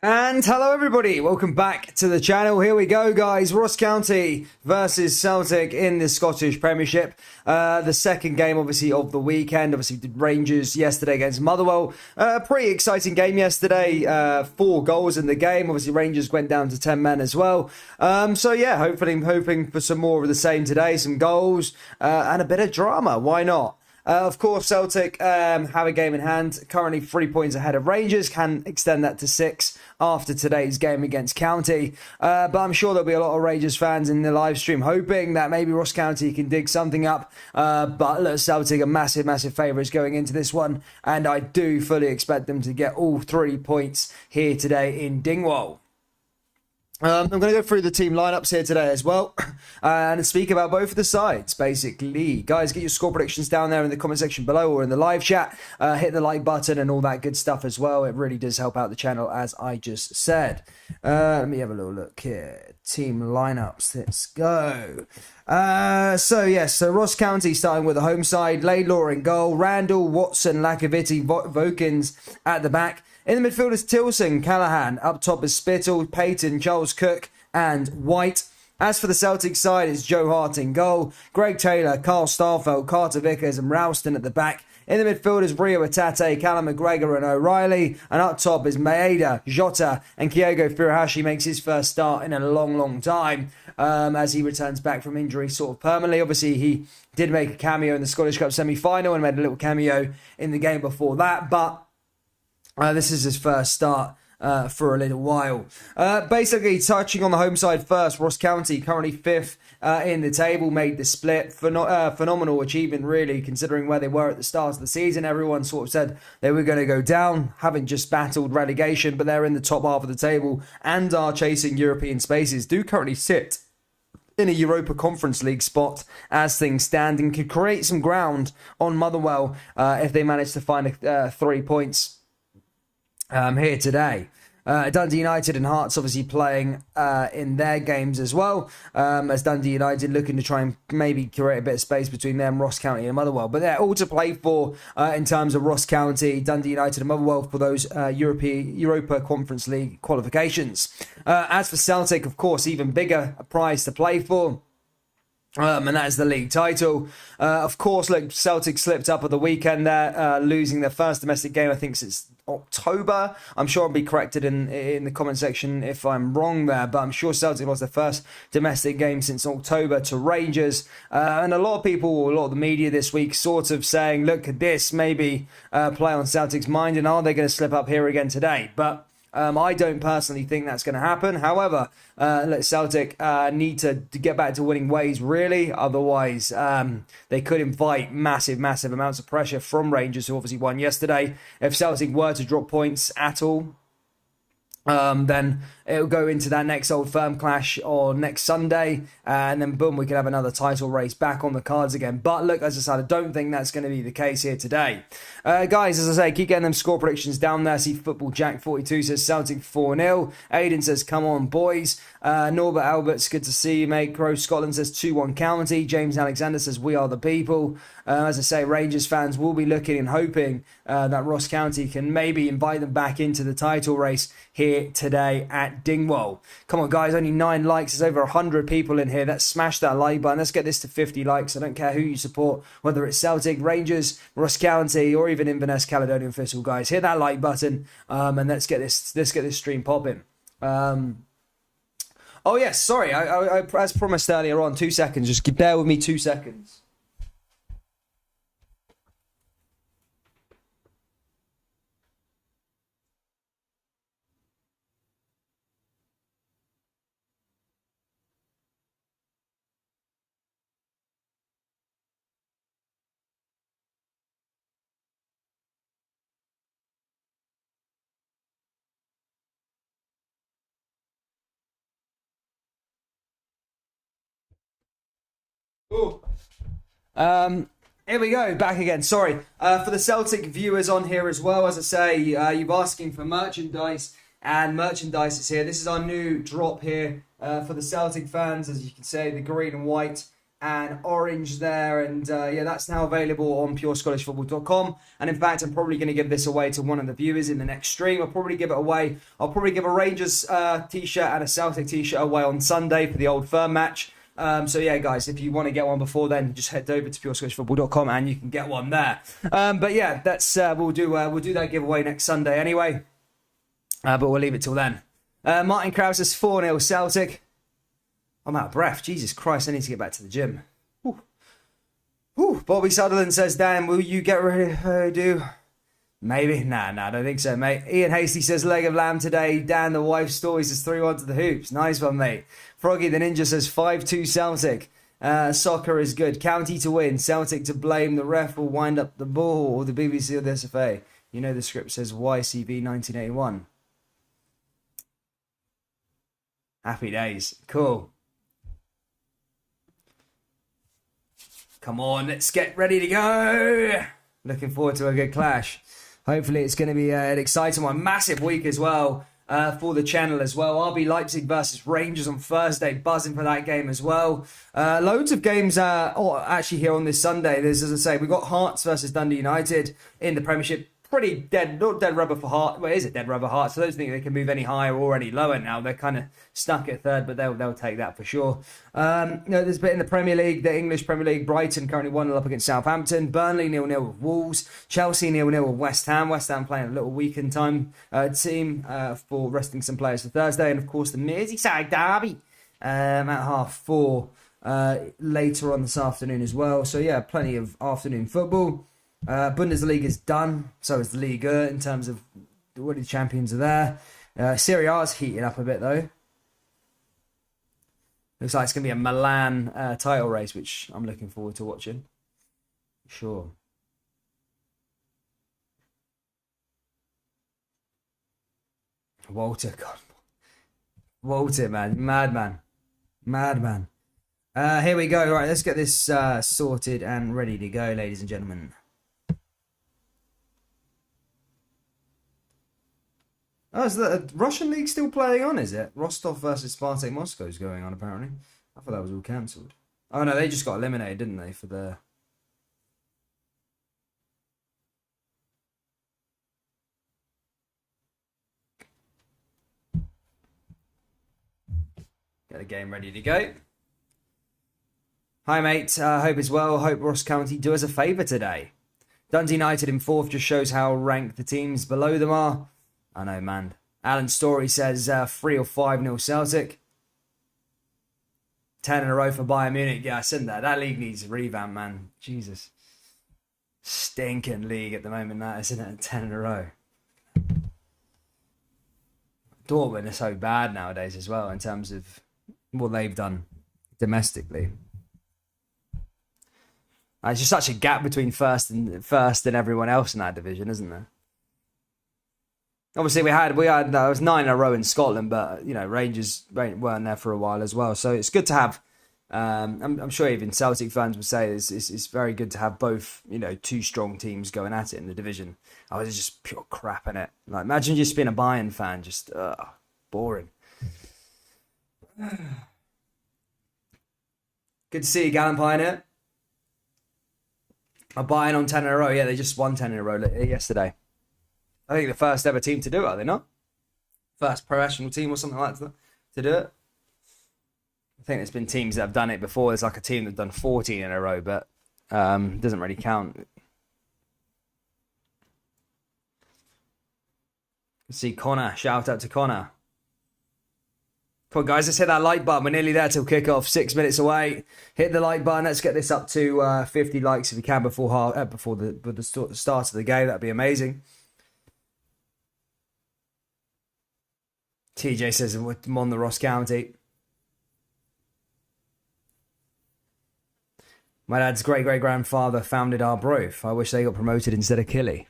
And hello everybody, welcome back to the channel. Here we go guys, Ross County versus Celtic in the Scottish Premiership. The second game obviously of the weekend, obviously did Rangers yesterday against Motherwell. Pretty exciting game yesterday, 4 goals in the game. Obviously Rangers went down to 10 men as well. So yeah, hopefully I'm hoping for some more of the same today, some goals and a bit of drama, why not? Of course, Celtic have a game in hand, currently 3 points ahead of Rangers, can extend that to 6 after today's game against County. But I'm sure there'll be a lot of Rangers fans in the live stream hoping that maybe Ross County can dig something up. But look, Celtic are massive favourites going into this one, and I do fully expect them to get all 3 points here today in Dingwall. I'm going to go through the team lineups here today as well and speak about both of the sides, basically. Guys, get your score predictions down there in the comment section below or in the live chat. Hit the like button and all that good stuff as well. It really does help out the channel, as I just said. Let me have a little look here. Team lineups, let's go. So Ross County starting with the home side. Laidlaw in goal, Randall, Watson, Lakaviti, Vokins at the back. In the midfield is Tilson, Callahan. Up top is Spittle, Payton, Charles Cook and White. As for the Celtic side, it's Joe Hart in goal, Greg Taylor, Carl Starfelt, Carter Vickers and Ralston at the back. In the midfield is Rio Atate, Callum McGregor and O'Reilly. And up top is Maeda, Jota and Kyogo Furuhashi makes his first start in a long time as he returns back from injury sort of permanently. Obviously, he did make a cameo in the Scottish Cup semi-final and made a little cameo in the game before that, but this is his first start for a little while. Basically, touching on the home side first, Ross County currently 5th in the table, made the split. Phenomenal achievement, really, considering where they were at the start of the season. Everyone sort of said they were going to go down, haven't just battled relegation, but they're in the top half of the table and are chasing European spaces. Do currently sit in a Europa Conference League spot as things stand and could create some ground on Motherwell if they manage to find 3 points here today. Dundee United and Hearts obviously playing in their games as well, as Dundee United looking to try and maybe create a bit of space between them, Ross County and Motherwell. But they're all to play for in terms of Ross County, Dundee United and Motherwell for those Europa Conference League qualifications. As for Celtic, of course, even bigger a prize to play for. And that is the league title. Of course, look, Celtic slipped up at the weekend there, losing their first domestic game, I think, since October. I'm sure I'll be corrected in the comment section if I'm wrong there, but I'm sure Celtic lost their first domestic game since October to Rangers. And a lot of people, a lot of the media this week sort of saying, look at this, maybe play on Celtic's mind, and are they going to slip up here again today? But I don't personally think that's going to happen. However, Celtic need to get back to winning ways, really. Otherwise, they could invite massive amounts of pressure from Rangers, who obviously won yesterday. If Celtic were to drop points at all, then it'll go into that next Old Firm clash on next Sunday, and then boom, we can have another title race back on the cards again. But look, as I said, I don't think that's going to be the case here today. Guys, as I say, keep getting them score predictions down there. See Football Jack 42 says Celtic 4-0. Aidan says, come on, boys. Norbert Alberts, good to see you, mate. Crow Scotland says 2-1 County. James Alexander says, we are the people. As I say, Rangers fans will be looking and hoping that Ross County can maybe invite them back into the title race here today at Dingwall. Come on, guys, only 9 likes. There's over 100 people in here. Let's smash that like button. Let's get this to 50 likes. I don't care who you support, whether it's Celtic, Rangers, Ross County, or even Inverness Caledonian Thistle, guys. Hit that like button, and let's get this stream popping. Oh yes, sorry. I as promised earlier on, 2 seconds. Just bear with me 2 seconds. Ooh. Here we go, back again. Sorry. For the Celtic viewers on here as well, as I say, you've asking for merchandise, and merchandise is here. This is our new drop here for the Celtic fans, as you can see, the green and white and orange there, and yeah, that's now available on purescottishfootball.com. And in fact, I'm probably going to give this away to one of the viewers in the next stream. I'll probably give it away. I'll probably give a Rangers t-shirt and a Celtic t-shirt away on Sunday for the Old Firm match. So yeah, guys, if you want to get one before then, just head over to purescottishfootball.com and you can get one there. But yeah, that's we'll do that giveaway next Sunday anyway. But we'll leave it till then. Martin Krause says 4-0 Celtic. I'm out of breath. Jesus Christ, I need to get back to the gym. Whew. Bobby Sutherland says, Dan, will you get ready? Do? Maybe. Nah, I don't think so, mate. Ian Hasty says, leg of lamb today. Dan, the wife's story, says 3-1 to the hoops. Nice one, mate. Froggy the Ninja says 5-2 Celtic. Soccer is good. County to win. Celtic to blame. The ref will wind up the ball, or the BBC or the SFA. You know the script says YCB 1981. Happy days. Cool. Come on, let's get ready to go. Looking forward to a good clash. Hopefully it's going to be an exciting one. Massive week as well for the channel as well. RB Leipzig versus Rangers on Thursday. Buzzing for that game as well. Loads of games actually here on this Sunday. There's, as I say, we've got Hearts versus Dundee United in the Premiership. Pretty dead, not dead rubber for Hearts. Well, is it dead rubber Hearts? I don't think they can move any higher or any lower now. They're kind of stuck at third, but they'll take that for sure. There's a bit in the Premier League, the English Premier League. Brighton currently 1-0 up against Southampton. Burnley 0-0 with Wolves. Chelsea 0-0 with West Ham. West Ham playing a little weekend time team for resting some players for Thursday. And of course the Merseyside derby at 4:30 later on this afternoon as well. So yeah, plenty of afternoon football. Bundesliga is done, so is the Liga in terms of what the champions are there. Serie A is heating up a bit though. Looks like it's going to be a Milan title race, which I'm looking forward to watching. Sure. Walter, God. Walter, man. Madman. Here we go. Right, let's get this sorted and ready to go, ladies and gentlemen. Oh, is the Russian league still playing on, is it? Rostov versus Spartak Moscow is going on, apparently. I thought that was all cancelled. Oh, no, they just got eliminated, didn't they, for the... Get the game ready to go. Hi, mate. Hope it's well. Hope Ross County do us a favour today. Dundee United in 4th just shows how ranked the teams below them are. I know, man. Alan Story says 3 or 5-0 Celtic. 10 in a row for Bayern Munich. Yeah, I said that. That league needs a revamp, man. Jesus. Stinking league at the moment, that, isn't it? 10 in a row. Dortmund are so bad nowadays as well in terms of what they've done domestically. There's just such a gap between first and everyone else in that division, isn't there? Obviously, we had it was 9 in a row in Scotland, but you know Rangers weren't there for a while as well. So it's good to have. I'm sure even Celtic fans would say it's very good to have both, you know, two strong teams going at it in the division. Oh, it's just pure crap in it. Like imagine just being a Bayern fan, just boring. Good to see you, Gallant Pioneer. A Bayern on 10 in a row. Yeah, they just won 10 in a row yesterday. I think the first ever team to do it, are they not? First professional team or something like that to do it. I think there's been teams that have done it before. There's like a team that's done 14 in a row, but doesn't really count. See Connor. Shout out to Connor. Come on, guys. Let's hit that like button. We're nearly there till kickoff. 6 minutes away. Hit the like button. Let's get this up to 50 likes if we can before the start of the game. That'd be amazing. TJ says I'm on the Ross County. My dad's great-great-grandfather founded Arbroath. I wish they got promoted instead of Killy.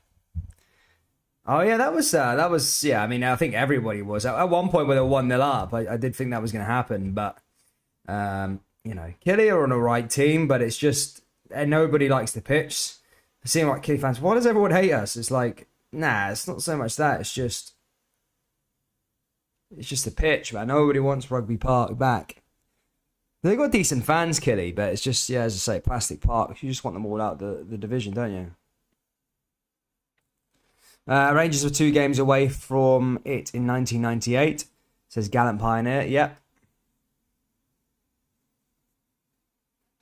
Oh, yeah, that was, yeah, I mean, I think everybody was. At one point, when they were 1-0 up, I did think that was going to happen. But, you know, Killy are on a right team, but it's just, nobody likes the pitch. I see like Killy fans, why does everyone hate us? It's like, nah, it's not so much that. It's just the pitch, man. Nobody wants Rugby Park back. They've got decent fans, Killy, but it's just, yeah, as I say, plastic park. You just want them all out the division, don't you? Rangers were 2 games away from it in 1998. Says Gallant Pioneer. Yep.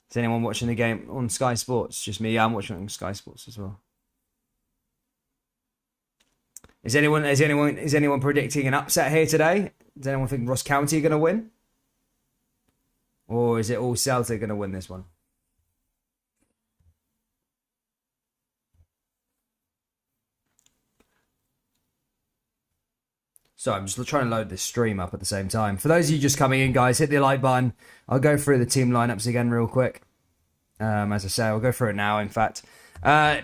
Is anyone watching the game on Sky Sports? Just me. Yeah, I'm watching it on Sky Sports as well. Is anyone predicting an upset here today? Does anyone think Ross County are going to win? Or is it all Celtic going to win this one? So I'm just trying to load this stream up at the same time. For those of you just coming in, guys, hit the like button. I'll go through the team lineups again real quick. As I say, I'll go through it now, in fact.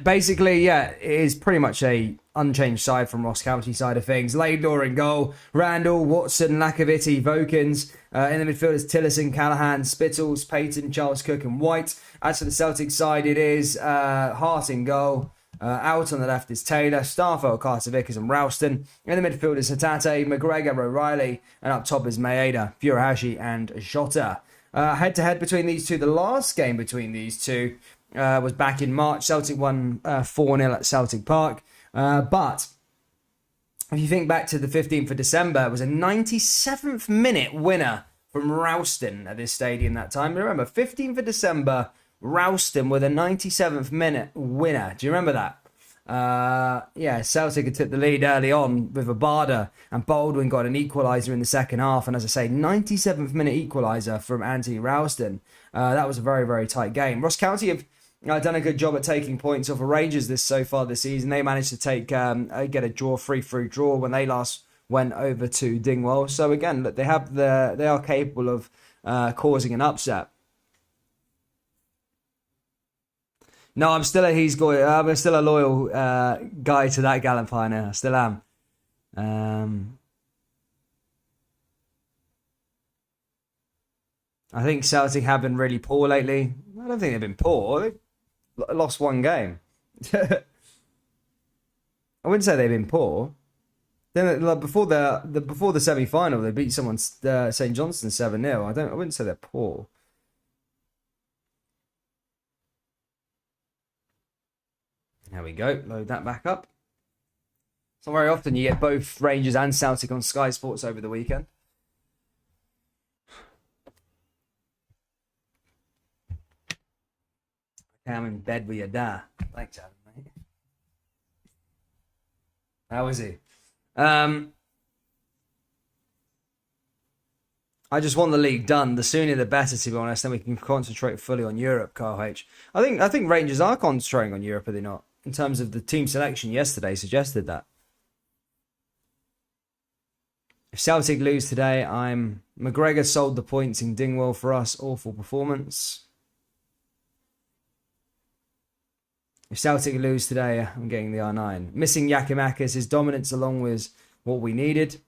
Basically, yeah, it is pretty much a unchanged side from Ross County side of things. Laidlaw in goal, Randall, Watson, Lakovity, Vokins. In the midfield is Tillerson, Callahan, Spittles, Payton, Charles Cook and White. As for the Celtic side, it is Hart in goal. Out on the left is Taylor, Starfelt, Carter Vickers and Ralston. In the midfield is Hatate, McGregor, O'Reilly. And up top is Maeda, Furuhashi and Jota. Head-to-head between these two, the last game between these two was back in March. Celtic won 4-0 at Celtic Park. But if you think back to the 15th of December, it was a 97th minute winner from Ralston at this stadium that time. Remember, 15th of December, Ralston with a 97th minute winner. Do you remember that? Yeah, Celtic had took the lead early on with Abada, and Baldwin got an equaliser in the second half. And as I say, 97th minute equaliser from Anthony Ralston. That was a very, very tight game. Ross County have done a good job at taking points off of Rangers so far this season. They managed to get a draw, 3-3 draw when they last went over to Dingwall. So again, look, they are capable of causing an upset. No, I'm still a loyal guy to that Gallant Pioneer. I still am. I think Celtic have been really poor lately. I don't think they've been poor. They've lost 1 game. I wouldn't say they've been poor. Then before the semi-final, they beat someone St Johnstone 7-0. I wouldn't say they're poor. There we go. Load that back up. It's not very often you get both Rangers and Celtic on Sky Sports over the weekend. Okay, I'm in bed with your dad. Thanks, Adam, mate. How is he? I just want the league done. The sooner the better, to be honest. Then we can concentrate fully on Europe, Carl H. I think Rangers are concentrating on Europe, are they not? In terms of the team selection yesterday suggested that. If Celtic lose today, McGregor sold the points in Dingwall for us. Awful performance. If Celtic lose today, I'm getting the R9. Missing Yakimakis, his dominance along with what we needed.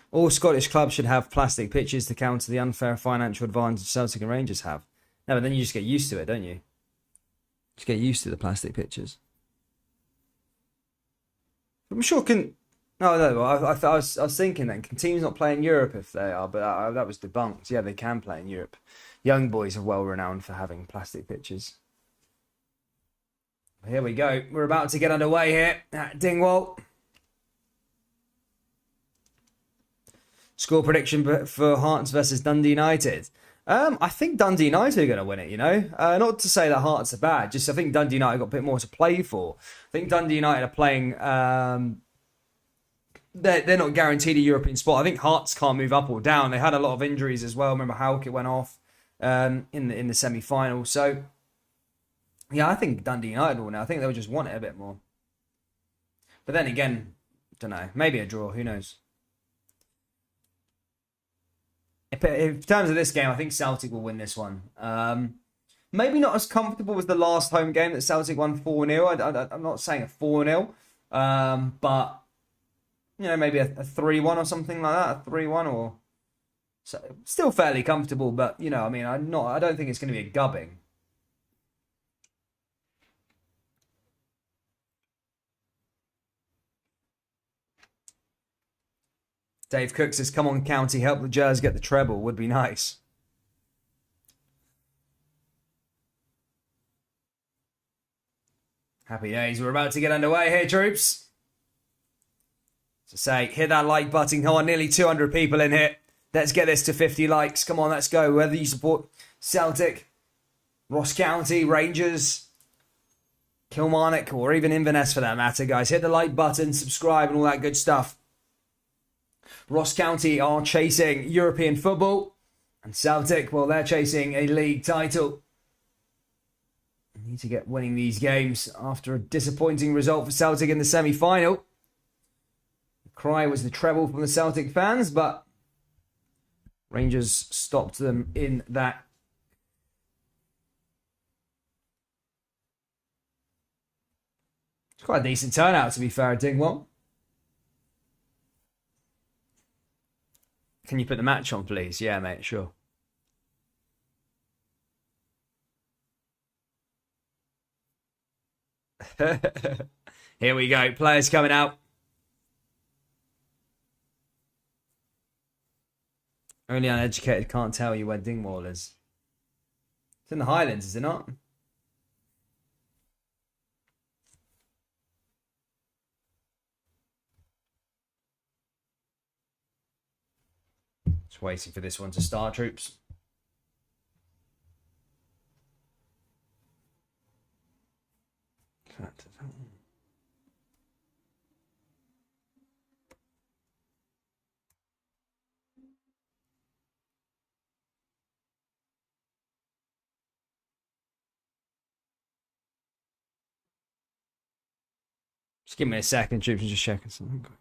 All Scottish clubs should have plastic pitches to counter the unfair financial advantage Celtic and Rangers have. No, but then you just get used to it, don't you? Just get used to the plastic pitches. I'm sure No, I was thinking then, can teams not play in Europe if they are? But that was debunked. Yeah, they can play in Europe. Young boys are well renowned for having plastic pitches. Here we go. We're about to get underway here at Dingwall. Score prediction for Hearts versus Dundee United. I think Dundee United are going to win it, you know. Not to say that Hearts are bad, just I think Dundee United got a bit more to play for. I think Dundee United are playing... They're not guaranteed a European spot. I think Hearts can't move up or down. They had a lot of injuries as well. Remember Halkett went off in the semi-final. So, yeah, I think Dundee United will now. I think they'll just want it a bit more. But then again, don't know. Maybe a draw. Who knows? In terms of this game, I think Celtic will win this one. Maybe not as comfortable as the last home game that Celtic won 4-0. I'm not saying a 4-0. But... you know, maybe a 3-1 or something like that, a 3-1 or so, still fairly comfortable, but you know, I mean, I don't think it's going to be a gubbing. Dave Cook says, come on, County, help the Jazz get the treble. Would be nice. Happy days. We're about to get underway here, troops. So say, hit that like button. Come on, nearly 200 people in here. Let's get this to 50 likes. Come on, let's go. Whether you support Celtic, Ross County, Rangers, Kilmarnock, or even Inverness for that matter, guys. Hit the like button, subscribe, and all that good stuff. Ross County are chasing European football. And Celtic, well, they're chasing a league title. Need to get winning these games after a disappointing result for Celtic in the semi-final. The cry was the treble from the Celtic fans, but Rangers stopped them in that. It's quite a decent turnout, to be fair, at Dingwall. Can you put the match on, please? Yeah, mate, sure. Here we go. Players coming out. Only uneducated can't tell you where Dingwall is. It's in the Highlands, is it not? Just waiting for this one to start, troops. Just give me a second, troops, and just checking something quick.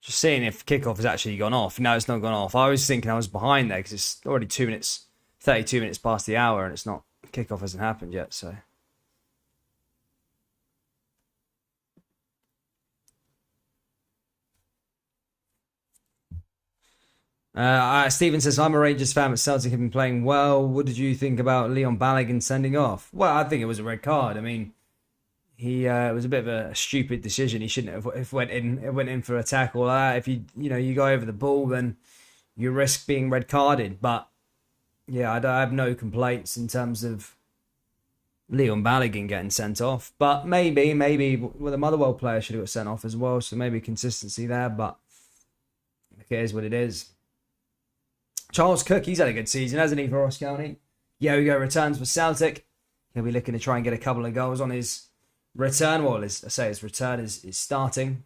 Just seeing if kickoff has actually gone off. No, it's not gone off. I was thinking I was behind there because it's already 32 minutes past the hour, and it's not, kickoff hasn't happened yet, so. Stephen says, I'm a Rangers fan, but Celtic have been playing well. What did you think about Leon Balogun sending off? Well, I think it was a red card. I mean, it was a bit of a stupid decision. He shouldn't have went in for a tackle like that. If you go over the ball, then you risk being red carded. But yeah, I have no complaints in terms of Leon Balogun getting sent off. But maybe the Motherwell player should have got sent off as well. So maybe consistency there. But it is what it is. Charles Cook, he's had a good season, hasn't he, for Ross County? Yogo returns for Celtic. He'll be looking to try and get a couple of goals on his return. Well, his return is starting.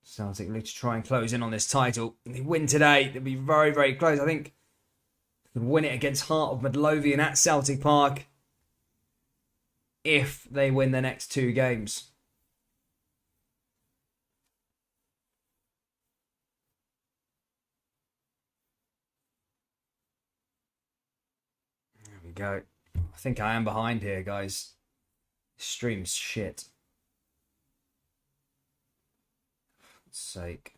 Celtic look to try and close in on this title. If they win today, they'll be very, very close. I think they could win it against Heart of Midlothian at Celtic Park if they win the next two games. Go. I think I am behind here, guys. Stream's shit. For sake.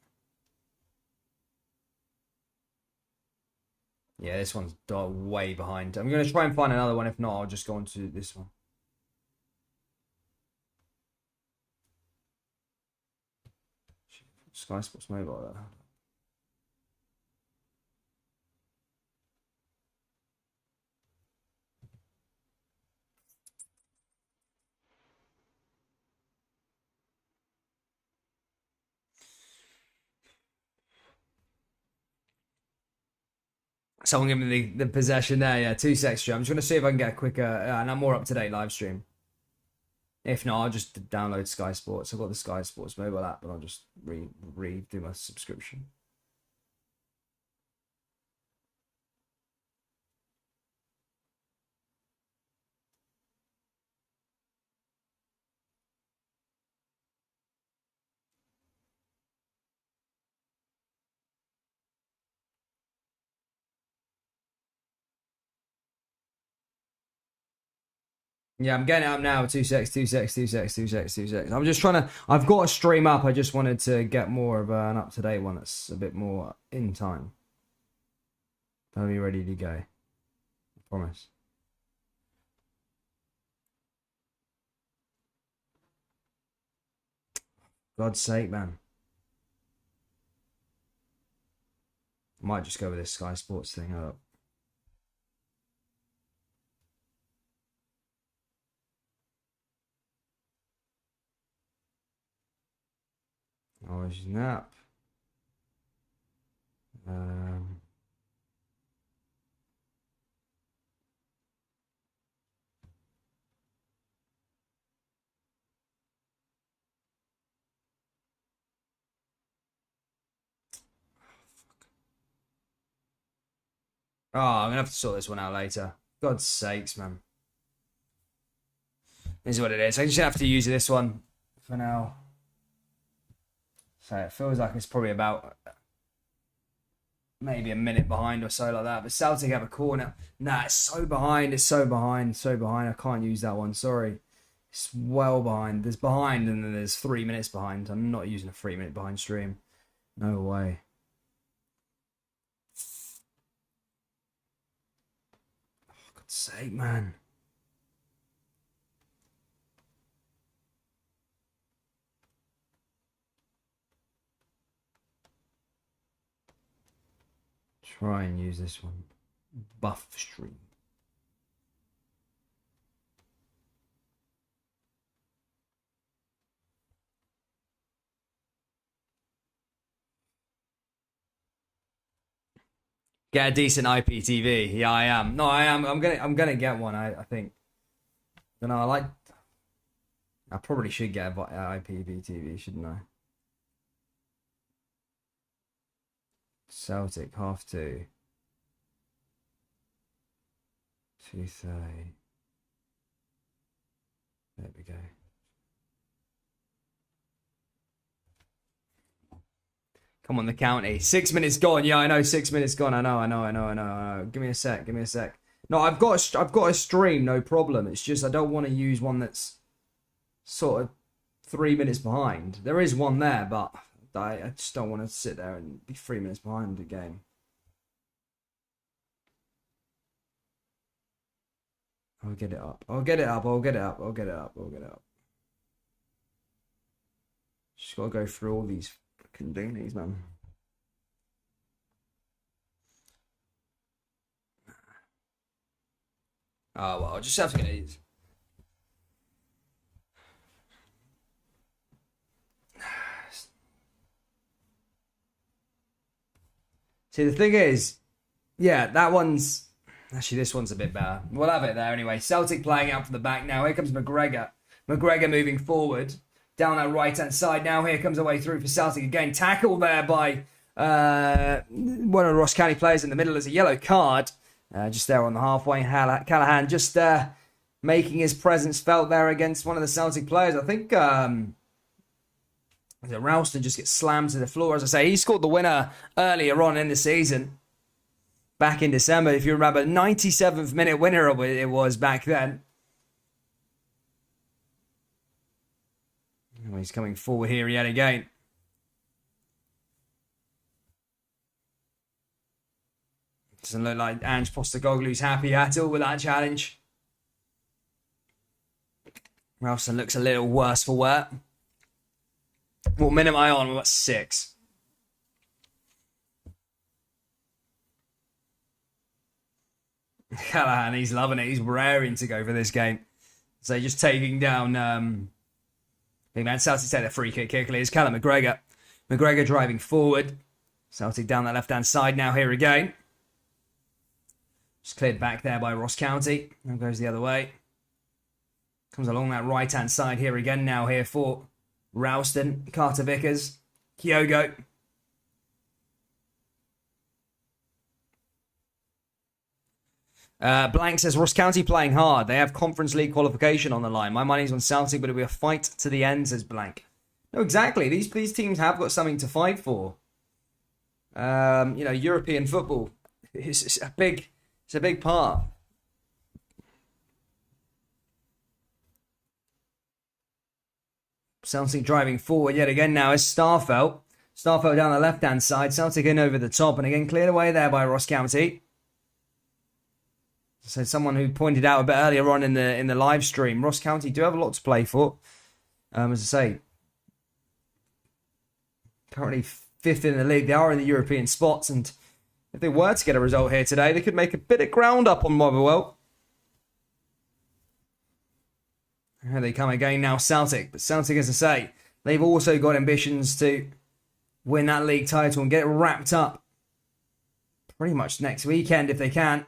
Yeah, this one's way behind. I'm going to try and find another one. If not, I'll just go on to this one. Sky Sports Mobile. Someone give me the possession there. Yeah, 2 seconds. I'm just going to see if I can get a quicker and a more up-to-date live stream. If not, I'll just download Sky Sports. I've got the Sky Sports mobile app, but I'll just redo my subscription. Yeah, I'm getting it up now. 2 secs. I'm just trying to. I've got a stream up. I just wanted to get more of an up-to-date one that's a bit more in time. I'll be ready to go. I promise. God's sake, man. I might just go with this Sky Sports thing. Hold up. Orange nap. Oh, I'm gonna have to sort this one out later. God's sakes, man. This is what it is. I just have to use this one for now. So it feels like it's probably about maybe a minute behind or so like that. But Celtic have a corner. Nah, it's so behind. It's so behind. So behind. I can't use that one. Sorry. It's well behind. There's behind and then there's 3 minutes behind. I'm not using a 3 minute behind stream. No way. Oh, God's sake, man. Try and use this one. Buff stream. Get a decent IPTV. Yeah, I am. No, I am. I'm gonna get one. I think. You know, I probably should get an IPTV, shouldn't I? Celtic 2:30. 2:30. There we go. Come on, the county. 6 minutes gone. Yeah, I know. 6 minutes gone. I know. Give me a sec. No, I've got a stream. No problem. It's just I don't want to use one that's sort of 3 minutes behind. There is one there, but I just don't want to sit there and be 3 minutes behind the game. I'll get it up. Just gotta go through all these freaking doonies, man. Oh, well, I'll just have to get these. See, the thing is, yeah, that one's... Actually, this one's a bit better. We'll have it there anyway. Celtic playing out from the back now. Here comes McGregor. McGregor moving forward. Down that right-hand side. Now here comes a way through for Celtic again. Tackle there by one of the Ross County players in the middle as a yellow card. Just there on the halfway. Callahan just making his presence felt there against one of the Celtic players. I think Ralston just gets slammed to the floor. As I say, he scored the winner earlier on in the season. Back in December, if you remember, 97th minute winner it was back then. Oh, he's coming forward here yet again. Doesn't look like Ange Postecoglou's happy at all with that challenge. Ralston looks a little worse for wear. What minute am I on? We're at 6. Callahan, he's loving it. He's raring to go for this game. So just taking down big man. Celtic take the free kick quickly. It's Callum McGregor. McGregor driving forward. Celtic down that left-hand side now here again. Just cleared back there by Ross County. Now goes the other way. Comes along that right-hand side here again now here for Ralston, Carter Vickers, Kyogo. Blank says, Ross County playing hard. They have Conference League qualification on the line. My money's on Celtic, but it'll be a fight to the end, says Blank. No, exactly. These teams have got something to fight for. European football. It's a big part. Celtic driving forward yet again now is Starfelt. Starfelt down the left-hand side. Celtic in over the top. And again, cleared away there by Ross County. So someone who pointed out a bit earlier on in the live stream, Ross County do have a lot to play for. As I say, Currently 5th in the league. They are in the European spots, and if they were to get a result here today, they could make a bit of ground up on Motherwell. Here they come again now, Celtic. But Celtic, as I say, they've also got ambitions to win that league title and get it wrapped up pretty much next weekend if they can.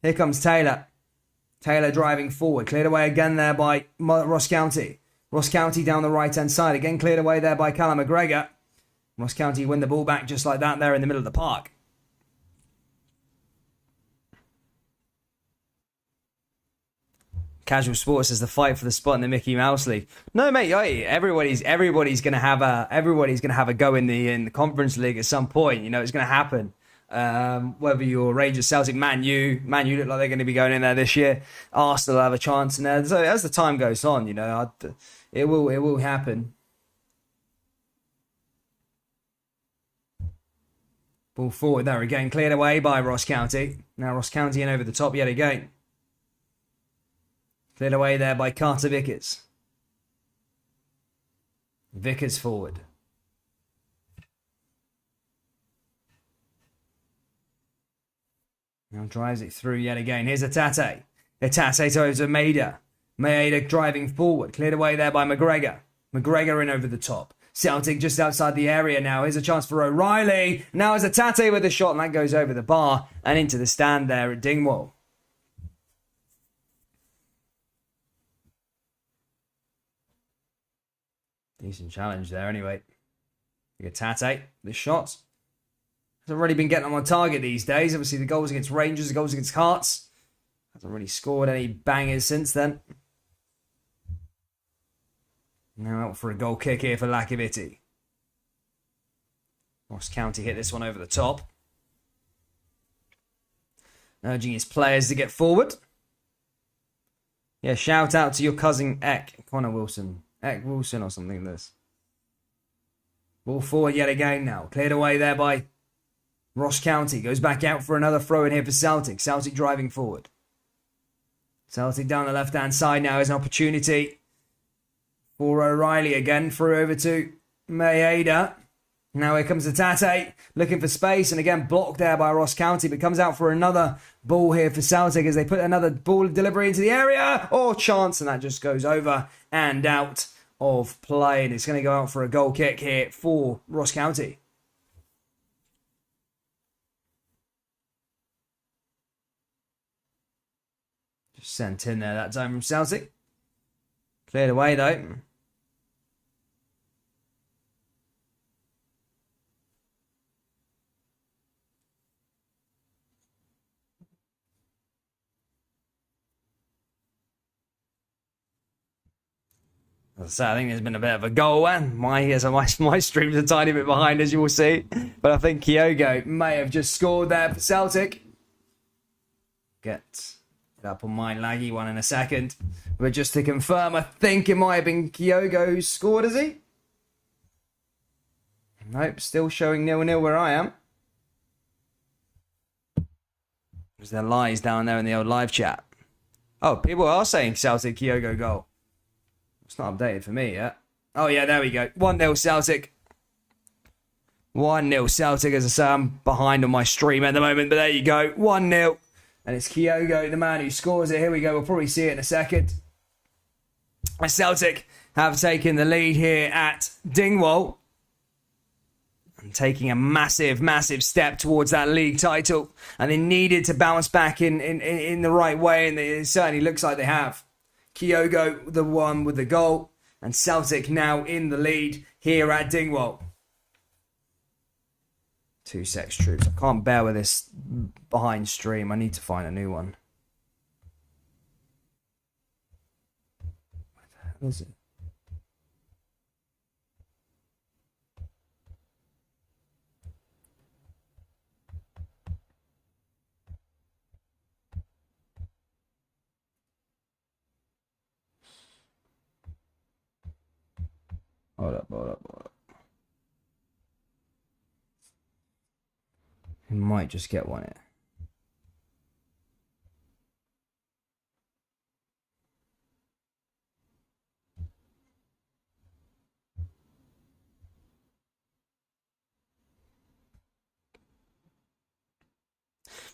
Here comes Taylor. Taylor driving forward. Cleared away again there by Ross County. Ross County down the right-hand side. Again cleared away there by Callum McGregor. Ross County win the ball back just like that there in the middle of the park. Casual Sports says the fight for the spot in the Mickey Mouse League. No, mate, everybody's gonna have a go in the Conference League at some point. You know, it's gonna happen. Whether you're Rangers, Celtic, Man U look like they're going to be going in there this year. Arsenal have a chance in there. So as the time goes on, you know, it will happen. Ball forward there again, cleared away by Ross County. Now Ross County in over the top yet again. Cleared away there by Carter Vickers. Vickers forward. Now drives it through yet again. Here's Atate. Atate to Maeda. Maeda driving forward. Cleared away there by McGregor. McGregor in over the top. Celtic just outside the area now. Here's a chance for O'Reilly. Now it's Atate with a shot, and that goes over the bar and into the stand there at Dingwall. Decent challenge there anyway. Atate, the shot. Hasn't really been getting on target these days. Obviously, the goals against Rangers, the goals against Hearts. Hasn't really scored any bangers since then. Now out for a goal kick here for Lakiviti. Ross County hit this one over the top. Urging his players to get forward. Yeah, shout out to your cousin Connor Wilson. Wilson or something like this. Ball forward yet again now. Cleared away there by Ross County. Goes back out for another throw in here for Celtic. Celtic driving forward. Celtic down the left-hand side now is an opportunity for O'Reilly again. Through over to Maeda. Now here comes the Tate. Looking for space. And again blocked there by Ross County. But comes out for another ball here for Celtic as they put another ball delivery into the area. Oh, chance. And that just goes over and out of play. And it's going to go out for a goal kick here for Ross County. Just sent in there that time from Celtic. Cleared away though. As I say, I think there's been a bit of a goal, and my stream's a tiny bit behind, as you will see. But I think Kyogo may have just scored there for Celtic. Get it up on my laggy one in a second. But just to confirm, I think it might have been Kyogo who scored, is he? Nope, still showing 0-0 where I am. There's their lies down there in the old live chat. Oh, people are saying Celtic Kyogo goal. It's not updated for me yet. Oh, yeah, there we go. 1-0 Celtic. 1-0 Celtic, as I say, I'm behind on my stream at the moment, but there you go. 1-0. And it's Kyogo, the man who scores it. Here we go. We'll probably see it in a second. Celtic have taken the lead here at Dingwall. And taking a massive, massive step towards that league title. And they needed to bounce back in the right way, and it certainly looks like they have. Kyogo, the one with the goal, and Celtic now in the lead here at Dingwall. 2 sex troops. I can't bear with this behind stream. I need to find a new one. Where the hell is it? Hold up. We might just get one here.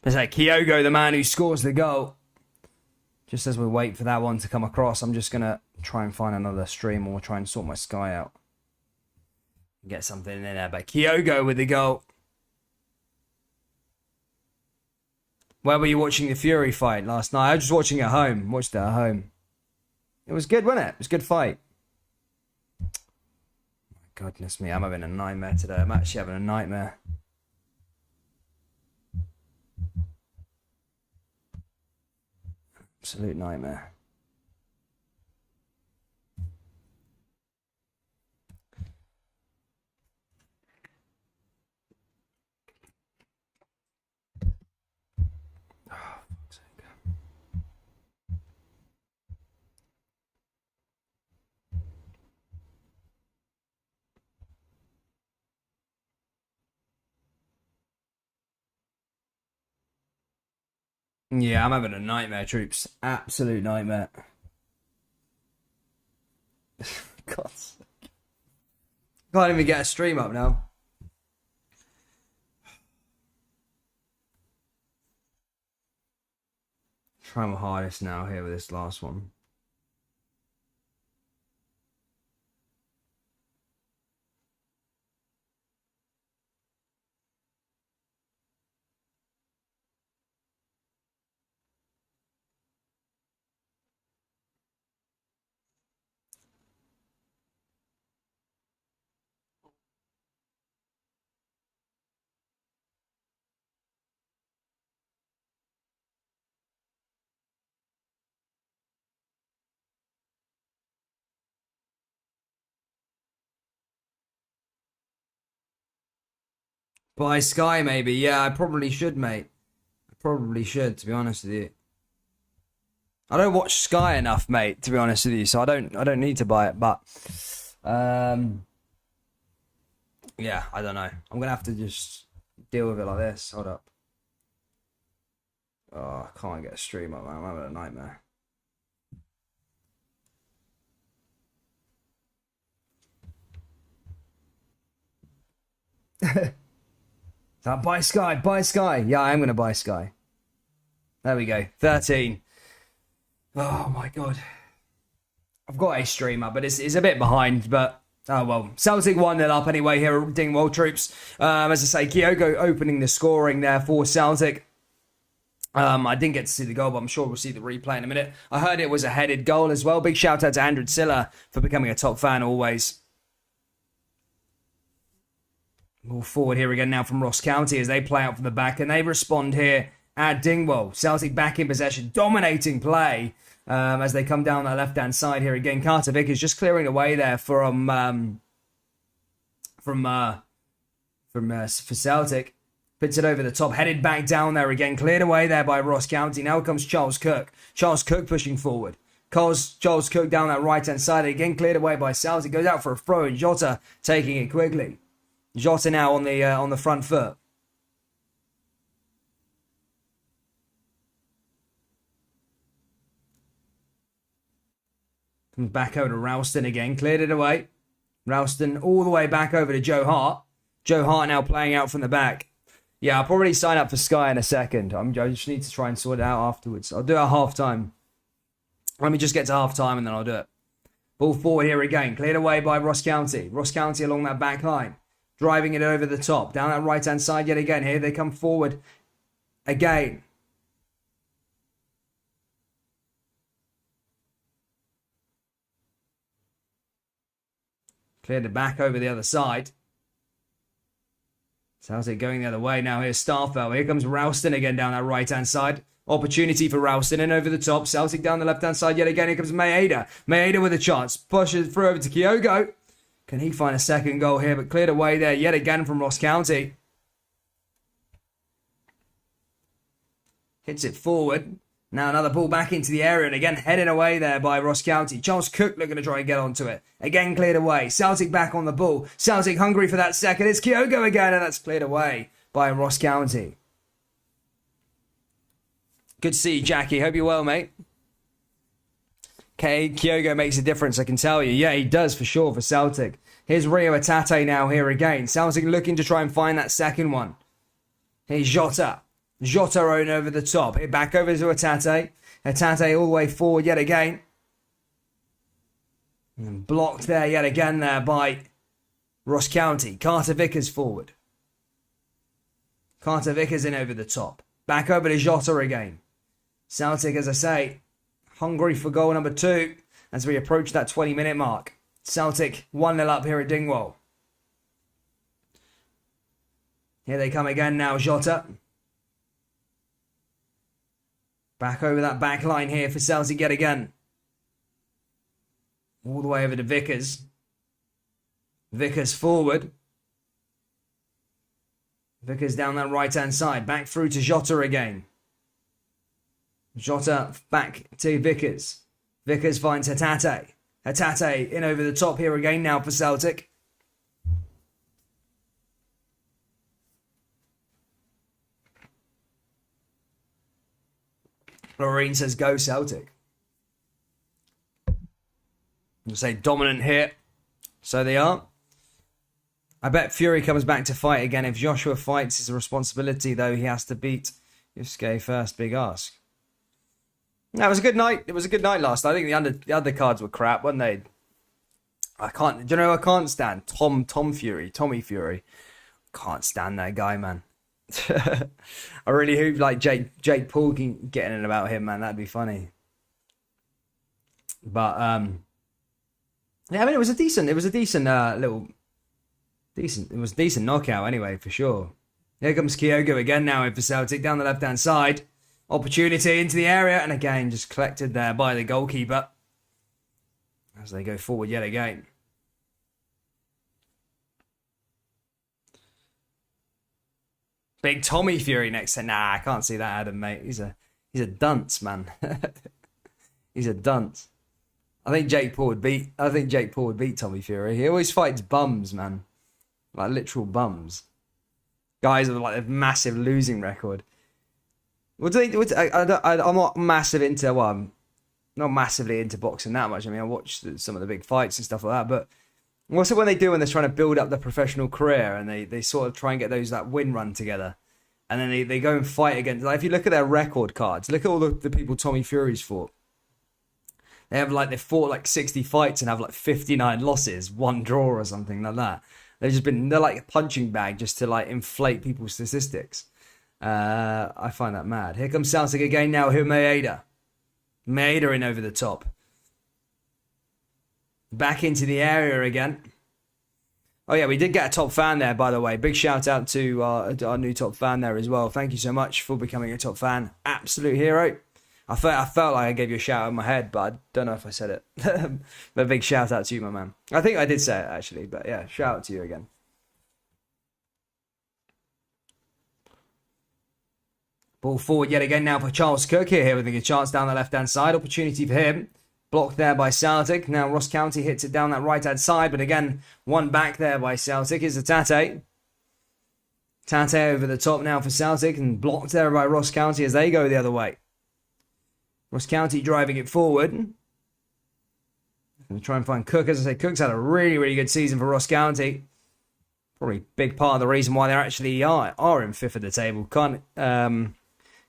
It's like Kyogo, the man who scores the goal. Just as we wait for that one to come across, I'm just going to try and find another stream or try and sort my Sky out. Get something in there. But Kyogo with the goal. Where were you watching the Fury fight last night? I was just watching it at home. Watched it at home. It was good, wasn't it? It was a good fight. Goodness me, I'm having a nightmare today. I'm actually having a nightmare. Absolute nightmare. Yeah, I'm having a nightmare, troops. Absolute nightmare. God. Can't even get a stream up now. Try my hardest now here with this last one. Buy Sky, maybe. Yeah, I probably should, mate. I probably should, to be honest with you. I don't watch Sky enough, mate, to be honest with you, so I don't need to buy it, but yeah, I don't know. I'm gonna have to just deal with it like this. Hold up. Oh, I can't get a stream up, man. I'm having a nightmare. So buy Sky, buy Sky. Yeah, I am going to buy Sky. There we go. 13. Oh, my God. I've got a stream up, but it's a bit behind, but oh, well. Celtic 1-0 up anyway here at Dingwall, troops. As I say, Kyogo opening the scoring there for Celtic. I didn't get to see the goal, but I'm sure we'll see the replay in a minute. I heard it was a headed goal as well. Big shout out to Andrew Silla for becoming a top fan always. Ball forward here again now from Ross County as they play out from the back, and they respond here at Dingwall. Celtic back in possession, dominating play as they come down that left-hand side here again. Carter Vickers just clearing the way there for Celtic. Puts it over the top, headed back down there again. Cleared away there by Ross County. Now comes Charles Cook. Charles Cook pushing forward. Charles Cook down that right-hand side. Again cleared away by Celtic. Goes out for a throw, and Jota taking it quickly. Jota now on the front foot. Comes back over to Ralston again. Cleared it away. Ralston all the way back over to Joe Hart. Joe Hart now playing out from the back. Yeah, I'll probably sign up for Sky in a second. I just need to try and sort it out afterwards. I'll do it at half-time. Let me just get to half-time and then I'll do it. Ball forward here again. Cleared away by Ross County. Ross County along that back line. Driving it over the top. Down that right-hand side yet again. Here they come forward again. Cleared it back over the other side. So how's it going the other way? Now here's Starfelt. Here comes Ralston again down that right-hand side. Opportunity for Ralston in over the top. Celtic down the left-hand side yet again. Here comes Maeda. Maeda with a chance. Pushes through over to Kyogo. Can he find a second goal here? But cleared away there yet again from Ross County. Hits it forward. Now another ball back into the area. And again heading away there by Ross County. Charles Cook looking to try and get onto it. Again cleared away. Celtic back on the ball. Celtic hungry for that second. It's Kyogo again. And that's cleared away by Ross County. Good to see you, Jackie. Hope you're well, mate. Okay, Kyogo makes a difference, I can tell you. Yeah, he does for sure for Celtic. Here's Rio Atate now here again. Celtic looking to try and find that second one. Here's Jota. Jota own over the top. Hit back over to Hatate. Hatate all the way forward yet again. And blocked there yet again there by Ross County. Carter Vickers forward. Carter Vickers in over the top. Back over to Jota again. Celtic, as I say, hungry for goal number 2 as we approach that 20-minute mark. Celtic 1-0 up here at Dingwall. Here they come again now, Jota. Back over that back line here for Celtic yet again. All the way over to Vickers. Vickers forward. Vickers down that right-hand side. Back through to Jota again. Jota back to Vickers. Vickers finds Hatate. Hatate in over the top here again now for Celtic. Loreen says, go Celtic. I'll say dominant here. So they are. I bet Fury comes back to fight again. If Joshua fights, it's a responsibility, though. He has to beat Yusuke first. Big ask. No, it was a good night. It was a good night last night. I think the other cards were crap, weren't they? I can't. Do you know who I can't stand? Tommy Fury. Can't stand that guy, man. I really hope like Jake Paul can get in about him, man. That'd be funny. But yeah, I mean, it was a decent knockout anyway, for sure. Here comes Kyogo again now for Celtic down the left-hand side. Opportunity into the area, and again, just collected there by the goalkeeper as they go forward yet again. Big Tommy Fury next to... Nah, I can't see that, Adam, mate. He's a dunce, man. He's a dunce. I think Jake Paul would beat Tommy Fury. He always fights bums, man. Like literal bums. Guys with like a massive losing record. I'm not massive into... Well, I'm not massively into boxing that much. I mean, I watch some of the big fights and stuff like that, but what's it when they do when they're trying to build up their professional career and they sort of try and get that win run together, and then they go and fight against... Like, if you look at their record cards, look at all the people Tommy Fury's fought. They've fought like 60 fights and have like 59 losses, 1 draw or something like that. They're like a punching bag just to like inflate people's statistics. I find that mad. Here comes Celtic again now. Here, Maeda in over the top. Back into the area again. Oh yeah, we did get a top fan there, by the way. Big shout out to our new top fan there as well. Thank you so much for becoming a top fan. Absolute hero. I felt like I gave you a shout out in my head, but I don't know if I said it. But big shout out to you, my man. I think I did say it actually, but yeah, shout out to you again. Ball forward yet again now for Charles Cook here with a chance down the left-hand side. Opportunity for him. Blocked there by Celtic. Now Ross County hits it down that right-hand side, but again, one back there by Celtic is Tate. Tate over the top now for Celtic and blocked there by Ross County as they go the other way. Ross County driving it forward. I'm going to try and find Cook. As I say, Cook's had a really, really good season for Ross County. Probably a big part of the reason why they actually are in 5th of the table. Can't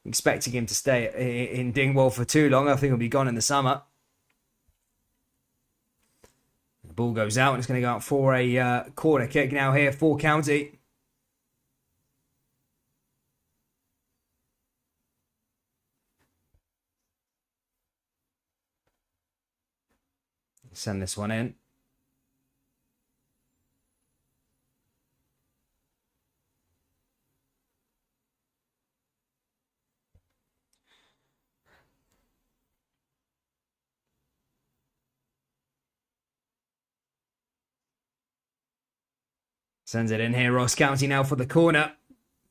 expecting him to stay in Dingwall for too long. I think he'll be gone in the summer. The ball goes out and it's going to go out for a corner kick now here for County. Send this one in. Sends it in here. Ross County now for the corner.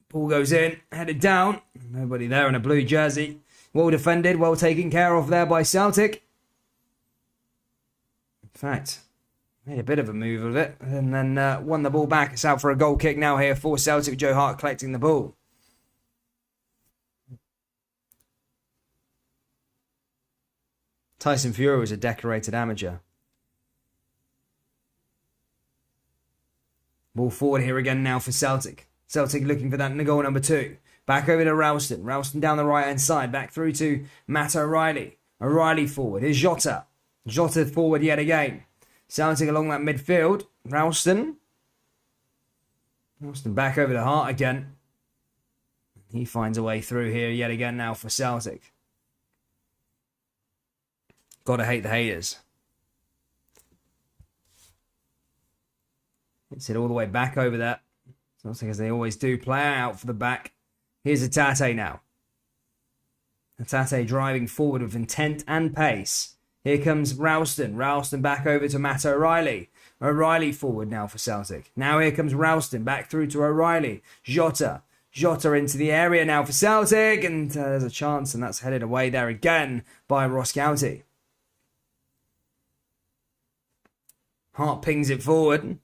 Ball goes in, headed down. Nobody there in a blue jersey. Well defended, well taken care of there by Celtic. In fact, made a bit of a move of it and then won the ball back. It's out for a goal kick now here for Celtic. Joe Hart collecting the ball. Tyson Fury was a decorated amateur. Ball forward here again now for Celtic. Celtic looking for that goal number 2. Back over to Ralston. Ralston down the right-hand side. Back through to Matt O'Reilly. O'Reilly forward. Here's Jota. Jota forward yet again. Celtic along that midfield. Ralston. Ralston back over to Hart again. He finds a way through here yet again now for Celtic. Gotta hate the haters. Hits it all the way back over there. Celtic, as they always do, play out for the back. Here's Atate now. Atate driving forward with intent and pace. Here comes Ralston. Ralston back over to Matt O'Reilly. O'Reilly forward now for Celtic. Now here comes Ralston back through to O'Reilly. Jota. Jota into the area now for Celtic. And there's a chance, and that's headed away there again by Ross County. Hart pings it forward.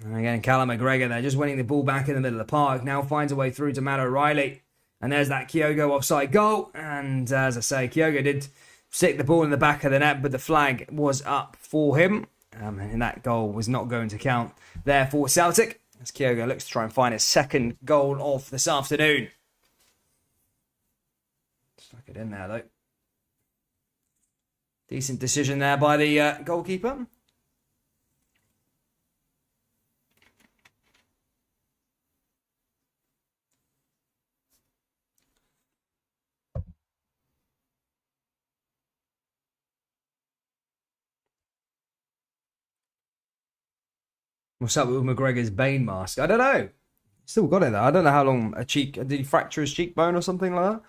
And again, Callum McGregor there, just winning the ball back in the middle of the park. Now finds a way through to Matt O'Reilly. And there's that Kyogo offside goal. And as I say, Kyogo did stick the ball in the back of the net, but the flag was up for him. And that goal was not going to count there for Celtic, as Kyogo looks to try and find his second goal of this afternoon. Stuck it in there, though. Decent decision there by the goalkeeper. What's up with McGregor's Bane mask? I don't know. Still got it though. I don't know how long did he fracture his cheekbone or something like that?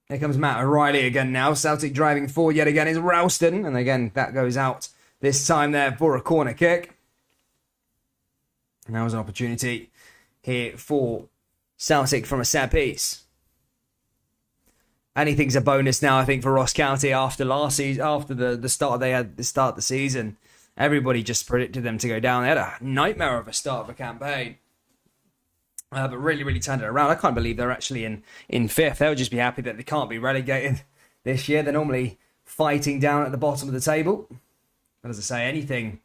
Here comes Matt O'Reilly again now. Celtic driving forward yet again is Ralston. And again, that goes out this time there for a corner kick. And that was an opportunity here for Celtic from a set piece. Anything's a bonus now, I think, for Ross County after last season, after the start they had, the start of the season. Everybody just predicted them to go down. They had a nightmare of a start of a campaign. But really, really turned it around. I can't believe they're actually in fifth. They'll just be happy that they can't be relegated this year. They're normally fighting down at the bottom of the table. But as I say, anything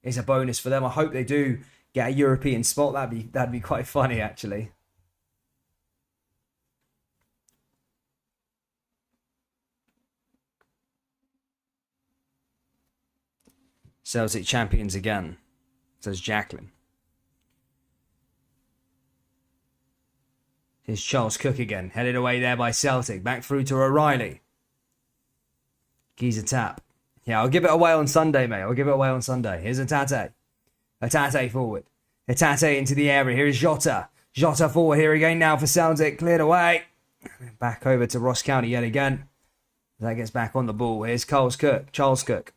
is a bonus for them. I hope they do get a European spot. That'd be quite funny, actually. Celtic champions again, says Jacqueline. Here's Charles Cook again, headed away there by Celtic. Back through to O'Reilly. Keys a tap. Yeah, I'll give it away on Sunday, mate. I'll give it away on Sunday. Here's Atate. Atate forward. Atate into the area. Here's Jota. Jota forward here again now for Celtic. Cleared away. Back over to Ross County yet again. That gets back on the ball. Here's Charles Cook.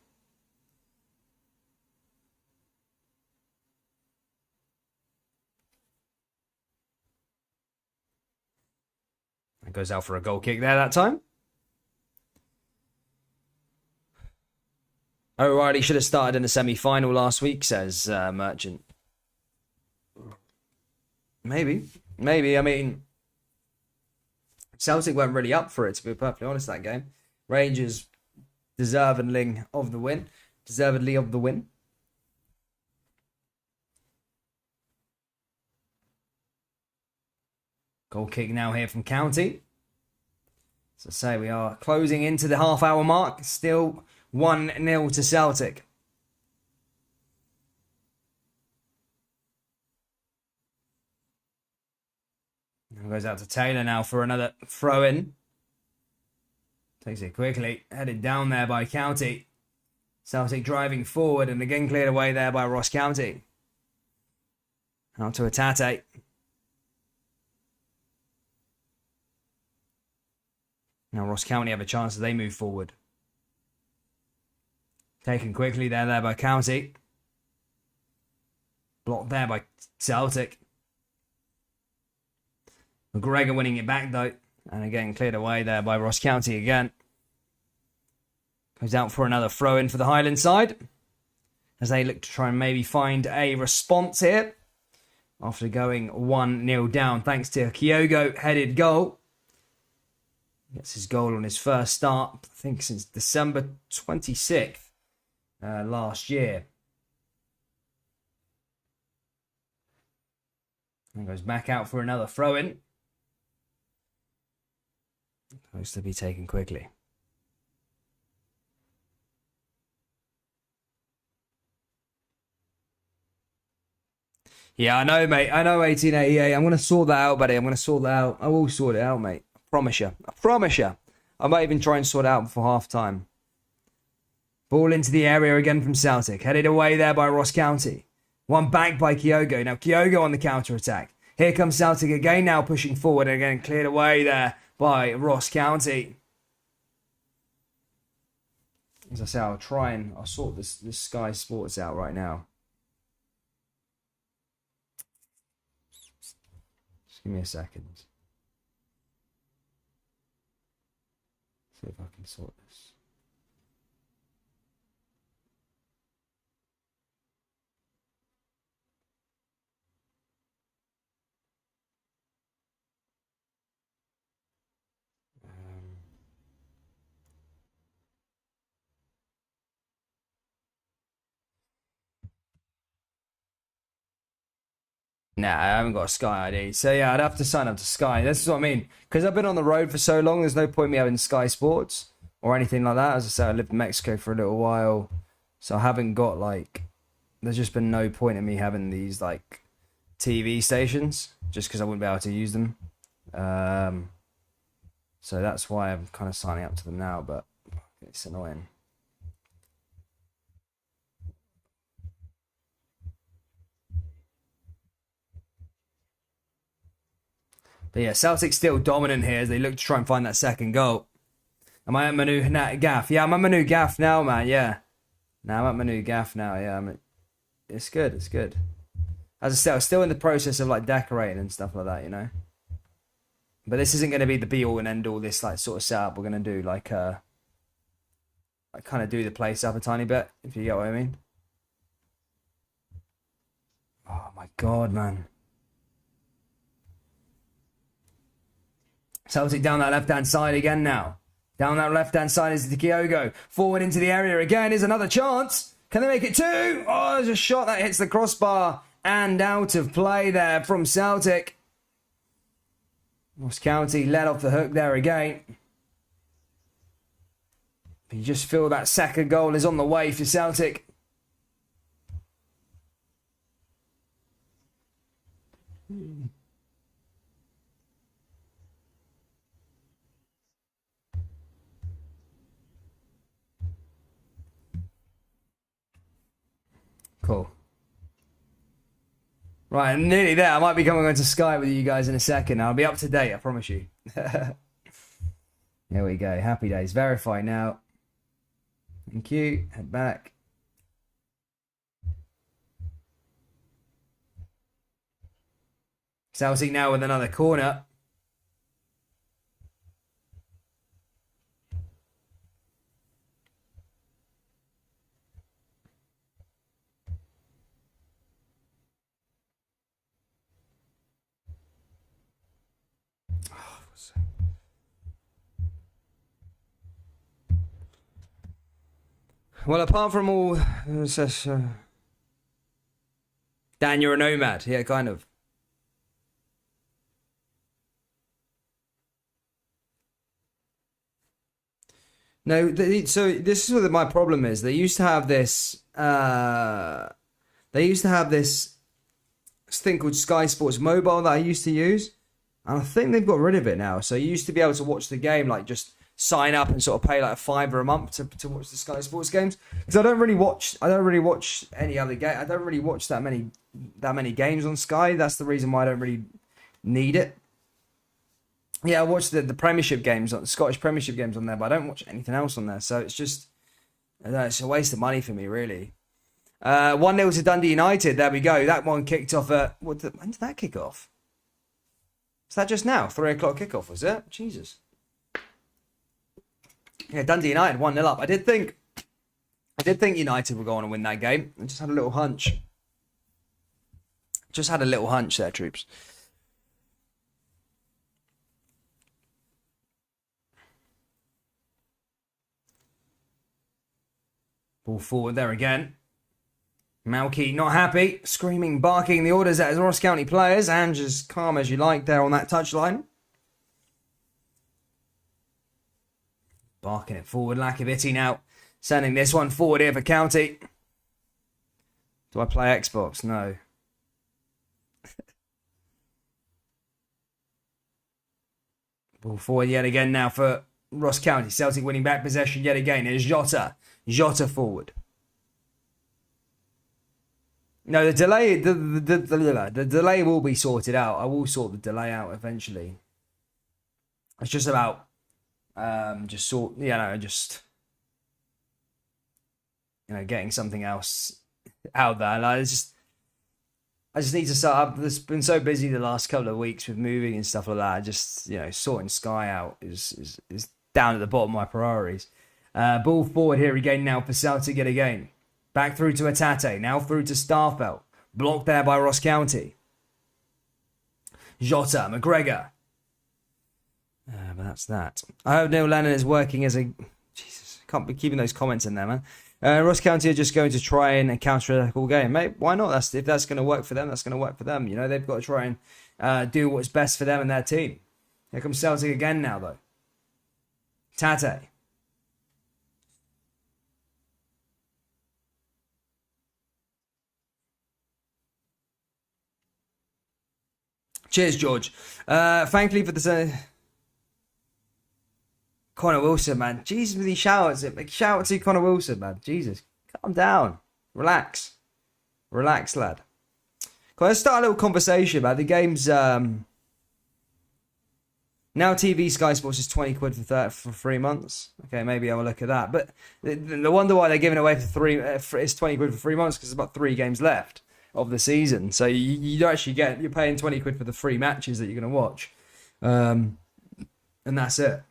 Goes out for a goal kick there that time. O'Reilly should have started in the semi-final last week, says Merchant. Maybe. I mean, Celtic weren't really up for it, to be perfectly honest, that game. Rangers deservedly of the win. Goal kick now here from County. So say we are closing into the half-hour mark. Still 1-0 to Celtic. And goes out to Taylor now for another throw-in. Takes it quickly. Headed down there by County. Celtic driving forward and again cleared away there by Ross County. Out to Atate. Now Ross County have a chance as they move forward. Taken quickly there by County. Blocked there by Celtic. McGregor winning it back though. And again cleared away there by Ross County again. Goes out for another throw-in for the Highland side. As they look to try and maybe find a response here. After going 1-0 down thanks to a Kyogo headed goal. Gets his goal on his first start, I think since December 26th last year. And goes back out for another throw-in. Supposed to be taken quickly. Yeah, I know, mate. I know 1888. I'm going to sort that out, buddy. I'm going to sort that out. I will sort it out, mate. I promise you. I promise you. I might even try and sort it out before half-time. Ball into the area again from Celtic. Headed away there by Ross County. One back by Kyogo. Now Kyogo on the counter-attack. Here comes Celtic again now pushing forward. And again cleared away there by Ross County. As I say, I'll sort this Sky Sports out right now. Just give me a second. See if I can sort this. Nah, I haven't got a Sky ID. So yeah, I'd have to sign up to Sky. This is what I mean. Because I've been on the road for so long, there's no point me having Sky Sports or anything like that. As I said, I lived in Mexico for a little while. So I haven't got like, there's just been no point in me having these like TV stations just because I wouldn't be able to use them. So that's why I'm kind of signing up to them now, but it's annoying. But yeah, Celtic's still dominant here as they look to try and find that second goal. Am I at my new gaff? Yeah, I'm at my new gaff now, man. Yeah. Now I'm at my new gaff now. Yeah, it's good. It's good. As I said, I'm still in the process of like decorating and stuff like that, you know. But this isn't going to be the be all and end all. This like sort of setup we're going to do like I kind of do the place up a tiny bit, if you get what I mean. Oh my god, man. Celtic down that left-hand side again now. Down that left-hand side is the Kyogo. Forward into the area again is another chance. Can they make it two? Oh, there's a shot that hits the crossbar and out of play there from Celtic. Ross County let off the hook there again. You just feel that second goal is on the way for Celtic. Cool. Right, I'm nearly there. I might be coming on to Sky with you guys in a second. I'll be up to date, I promise you. There we go. Happy days. Verify now. Thank you. Head back. Celtic now with another corner. Well, apart from all... Dan, you're a nomad. Yeah, kind of. No, so this is what my problem is. They used to have this... they used to have this thing called Sky Sports Mobile that I used to use. And I think they've got rid of it now. So you used to be able to watch the game, like just sign up and sort of pay like $5 a month to watch the Sky Sports games. Because I don't really watch any other game. I don't really watch that many games on Sky. That's the reason why I don't really need it. Yeah, I watch the Premiership games, the Scottish Premiership games on there, but I don't watch anything else on there. So it's just, I don't know, it's a waste of money for me, really. 1-0 to Dundee United. There we go. That one kicked off at... when did that kick off? Is that just now? 3 o'clock kickoff, was it? Jesus. Yeah, Dundee United 1-0 up. I did think United were going to win that game. I just had a little hunch. Just had a little hunch there, troops. Ball forward there again. Malky not happy, screaming, barking the orders at his Ross County players, and just calm as you like there on that touchline. Barking it forward, Lakaviti now sending this one forward here for County. Do I play Xbox? No. Ball forward yet again now for Ross County. Celtic winning back possession yet again. It's Jota. Jota forward. No, the delay will be sorted out. I will sort the delay out eventually. It's just about getting something else out there. Like, I just need to start up. It's been so busy the last couple of weeks with moving and stuff like that. Just, sorting Sky out is down at the bottom of my priorities. Ball forward here again now for Celtic yet again. Back through to Atate. Now through to Starfelt. Blocked there by Ross County. Jota, McGregor. But that's that. I hope Neil Lennon is working as a... Jesus, can't be keeping those comments in there, man. Ross County are just going to try and counter a game. Mate, why not? If that's going to work for them, that's going to work for them. They've got to try and do what's best for them and their team. Here comes Celtic again now, though. Tate. Cheers, George. Thankfully for the... Connor Wilson, man. Jesus, with these shout-outs. Shout out to Connor Wilson, man. Jesus. Calm down. Relax. Relax, lad. Let's start a little conversation about the game's... Now TV Sky Sports is 20 quid for 3 months. Okay, maybe I'll look at that. But the wonder why they're giving it away it's 20 quid for 3 months because there's about 3 games left of the season. So you actually you're paying 20 quid for the 3 matches that you're going to watch. And that's it.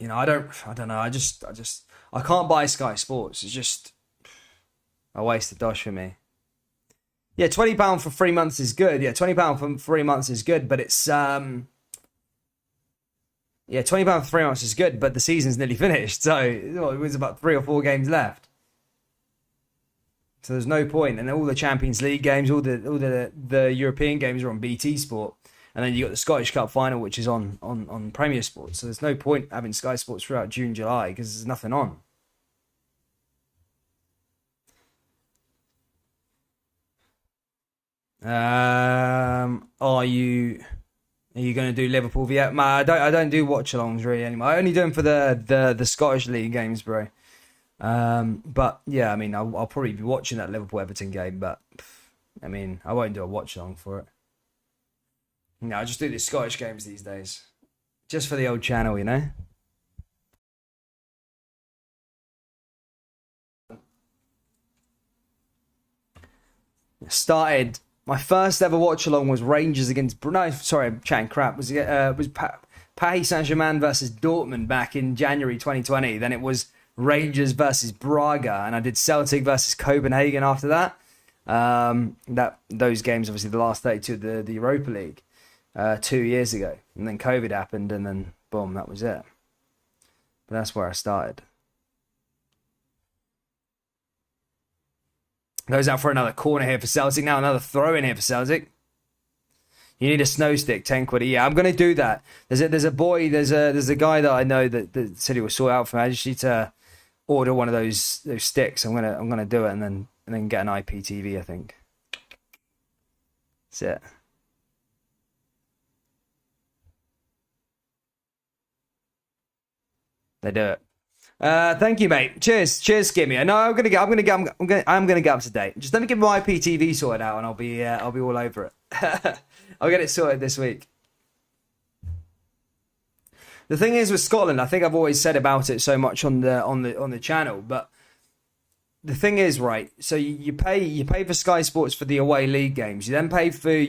I don't know. I can't buy Sky Sports. It's just a waste of dosh for me. Yeah, £20 for 3 months is good. Yeah, £20 for 3 months is good, but it's £20 for 3 months is good, but the season's nearly finished. So it was about 3 or 4 games left. So there's no point. And then all the Champions League games, all the European games are on BT Sport. And then you got the Scottish Cup final, which is on Premier Sports. So there's no point having Sky Sports throughout June, July, because there's nothing on. Are you going to do Liverpool? Yeah, I don't do watch-alongs really anymore. I only do them for the Scottish League games, bro. But yeah, I mean, I'll probably be watching that Liverpool Everton game, but I mean, I won't do a watch-along for it. No, I just do the Scottish games these days. Just for the old channel, Started, my first ever watch along was Rangers against... No, sorry, I'm chatting crap. Was Paris Saint-Germain versus Dortmund back in January 2020. Then it was Rangers versus Braga. And I did Celtic versus Copenhagen after that. Those games, obviously, the last 32 of the Europa League. 2 years ago, and then COVID happened, and then boom, that was it. But that's where I started. Goes out for another corner here for Celtic. Now another throw in here for Celtic. You need a snow stick, 10 quid. Yeah, I'm gonna do that. There's a guy that I know that said he will sort out for me. I just need to order one of those sticks. I'm gonna do it and then get an IPTV. I think. That's it. They do it. Thank you, mate. Cheers, Skimmy. No, I'm gonna get up to date. Just let me get my IPTV sorted out, and I'll be all over it. I'll get it sorted this week. The thing is with Scotland, I think I've always said about it so much on the channel, but the thing is, right? So you pay for Sky Sports for the away league games. You then pay for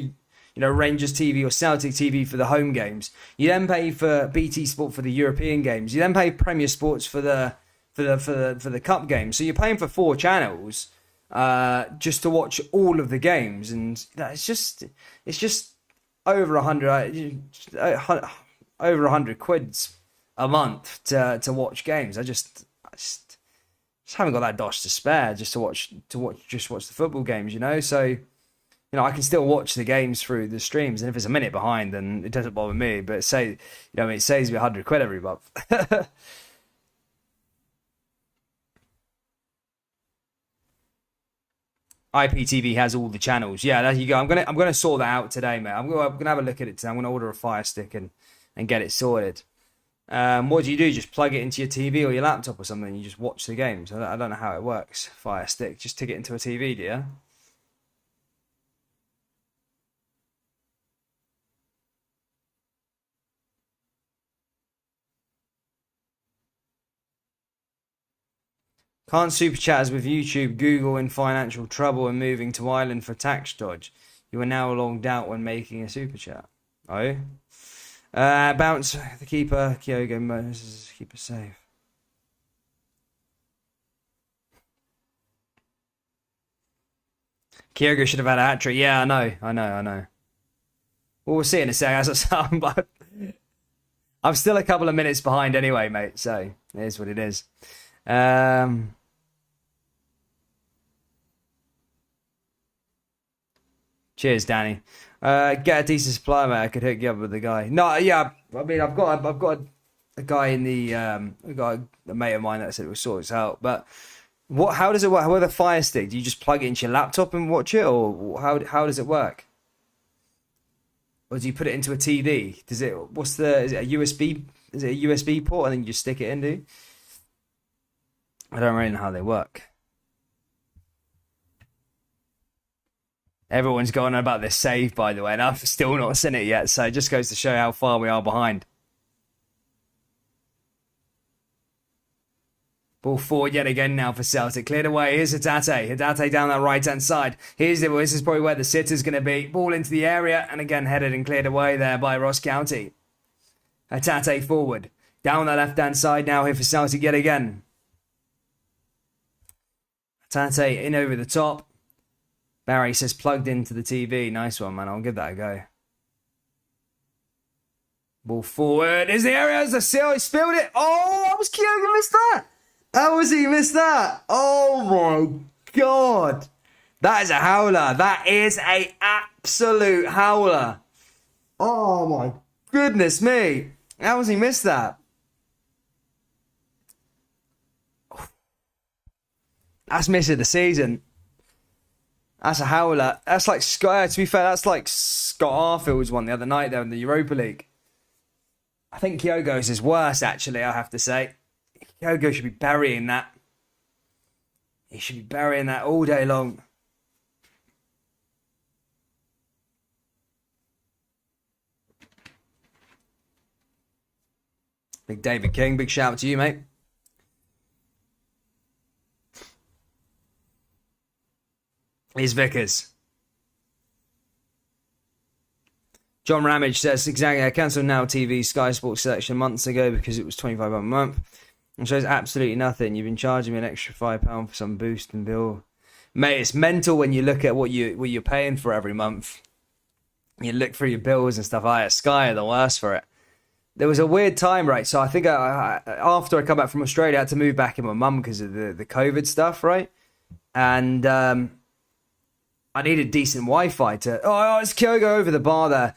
Rangers TV or Celtic TV for the home games. You then pay for BT Sport for the European games. You then pay Premier Sports for the cup games. So you're paying for 4 channels just to watch all of the games, and it's just over 100 quids a month to watch games. It's just haven't got that dosh to spare just to watch the football games, you know. So, you know, I can still watch the games through the streams, and if it's a minute behind, then it doesn't bother me. But it saves me £100 every month. IPTV has all the channels. Yeah, there you go. I'm gonna sort that out today, mate. I'm gonna have a look at it today. I'm gonna order a Fire Stick and get it sorted. What do you do? Just plug it into your TV or your laptop or something, and you just watch the games. I don't know how it works. Fire Stick, just stick it into a TV, do you? Can't super chatters with YouTube, Google in financial trouble and moving to Ireland for tax dodge. You are now logged out when making a super chat. Oh. Bounce the keeper, Kyogo Moses, keeper safe. Kyogo should have had a hat trick. Yeah, I know. Well, we'll see in a sec. But I'm still a couple of minutes behind anyway, mate. So it is what it is. Cheers, Danny. Get a decent supply, mate. I could hook you up with the guy. No, yeah. I mean, I've got a guy in the a mate of mine that said it will sort us out. But how does it work? With a Fire Stick, do you just plug it into your laptop and watch it, or how does it work? Or do you put it into a TV? Is it a USB? Is it a USB port and then you just stick it in? Do I don't really know how they work. Everyone's going on about this save, by the way, and I've still not seen it yet, so it just goes to show how far we are behind. Ball forward yet again now for Celtic. Cleared away. Here's Hatate. Hatate down that right-hand side. This is probably where the sitter's going to be. Ball into the area, and again headed and cleared away there by Ross County. Hatate forward. Down the left-hand side now here for Celtic yet again. Hatate in over the top. Barry says plugged into the TV. Nice one, man. I'll give that a go. Ball forward. Is the area as the seal? He spilled it. Oh, how was Kyogo missed that? How was he missed that? Oh my God. That is a howler. That is a absolute howler. Oh my goodness me. How was he missed that? That's missing the season. That's a howler. That's like Scott. To be fair, that's like Scott Arfield's one the other night there in the Europa League. I think Kyogo's is worse, actually, I have to say. Kyogo should be burying that. He should be burying that all day long. Big David King, big shout out to you, mate. Here's Vickers. John Ramage says, exactly, I cancelled Now TV Sky Sports selection months ago because it was £25 a month. And shows absolutely nothing. You've been charging me an extra £5 for some boost and bill. Mate, it's mental when you look at what you're paying for every month. You look through your bills and stuff. Sky are the worst for it. There was a weird time, right? So I think after I come back from Australia, I had to move back in with my mum because of the COVID stuff, right? And I needed decent Wi-Fi to. Oh, it's Kyogo over the bar there.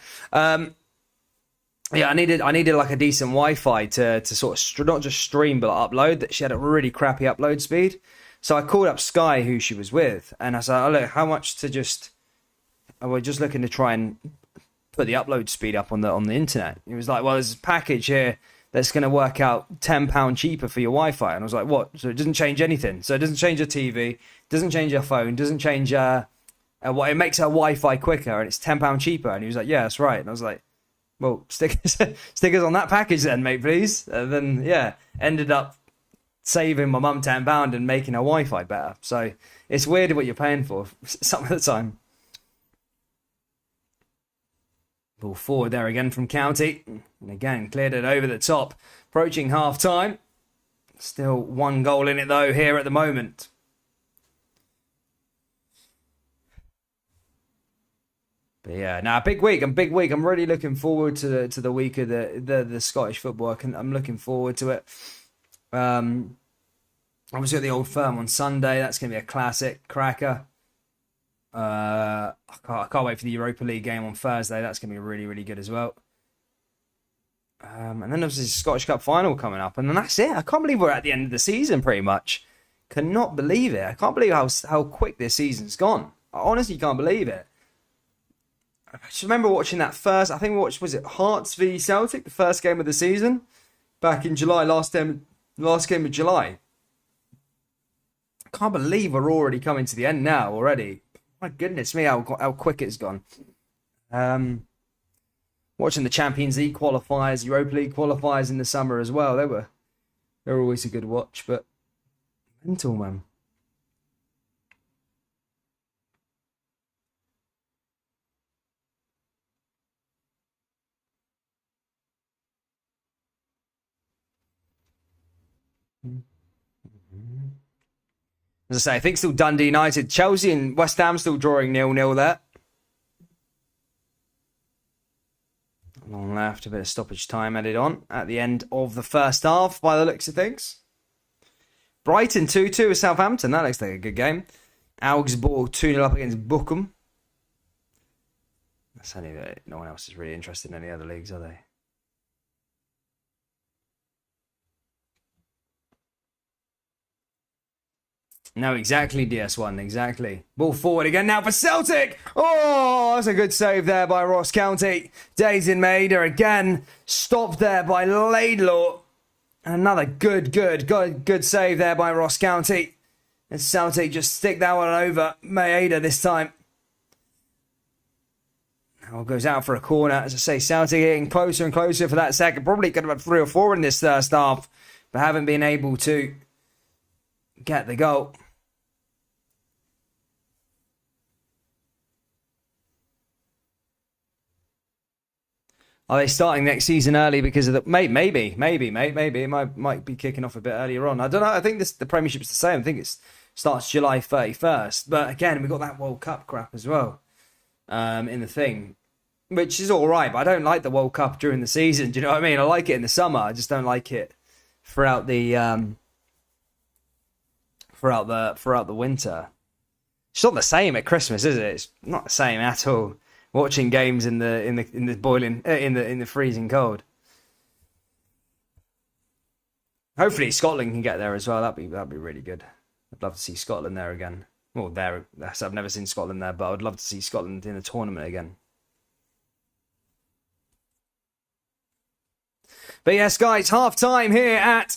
Yeah, I needed like a decent Wi-Fi to sort of not just stream but upload. That she had a really crappy upload speed. So I called up Sky, who she was with, and I said, "Oh look, how much to just? We're just looking to try and put the upload speed up on the internet." He was like, "Well, there's a package here that's going to work out £10 cheaper for your Wi-Fi." And I was like, "What?" So it doesn't change anything. So it doesn't change your TV, doesn't change your phone, doesn't change it makes our Wi-Fi quicker, and it's £10 cheaper. And he was like, "Yeah, that's right." And I was like, "Well, stickers on that package then, mate, please." And then, yeah, ended up saving my mum £10 and making her Wi-Fi better. So it's weird what you're paying for some of the time. Ball forward there again from County. And again, cleared it over the top. Approaching half-time. Still one goal in it, though, here at the moment. But yeah, now big week. I'm really looking forward to the week of the Scottish football. I'm looking forward to it. Obviously, at the Old Firm on Sunday. That's going to be a classic cracker. I can't wait for the Europa League game on Thursday. That's going to be really, really good as well. And then there's the Scottish Cup final coming up. And then that's it. I can't believe we're at the end of the season pretty much. Cannot believe it. I can't believe how quick this season's gone. I honestly can't believe it. I just remember watching that first, I think we watched, was it Hearts v Celtic, the first game of the season? Back in July, last game of July. I can't believe we're already coming to the end now already. My goodness me, how quick it's gone. Watching the Champions League qualifiers, Europa League qualifiers in the summer as well. They were always a good watch, but mental, man. As I say, I think still Dundee United, Chelsea and West Ham still drawing 0-0 there. Long left, a bit of stoppage time added on at the end of the first half by the looks of things. Brighton 2-2 with Southampton. That looks like a good game. Augsburg 2-0 up against Bochum. That's only that no one else is really interested in any other leagues, are they? No, exactly, DS1, exactly. Ball forward again now for Celtic. Oh, that's a good save there by Ross County. Dazen Maida again. Stopped there by Laidlaw. Another good save there by Ross County. And Celtic just stick that one over Maeda this time. Now goes out for a corner. As I say, Celtic getting closer and closer for that second. Probably could have had 3 or 4 in this first half, but haven't been able to get the goal. Are they starting next season early because of the... Maybe. It might be kicking off a bit earlier on. I don't know. I think the Premiership's the same. I think it starts July 31st. But again, we've got that World Cup crap as well in the thing, which is all right. But I don't like the World Cup during the season. Do you know what I mean? I like it in the summer. I just don't like it throughout the winter. It's not the same at Christmas, is it? It's not the same at all. Watching games in the freezing cold. Hopefully Scotland can get there as well. That'd be really good. I'd love to see Scotland there again. Well, I've never seen Scotland there, but I'd love to see Scotland in a tournament again. But yes, guys, half time here at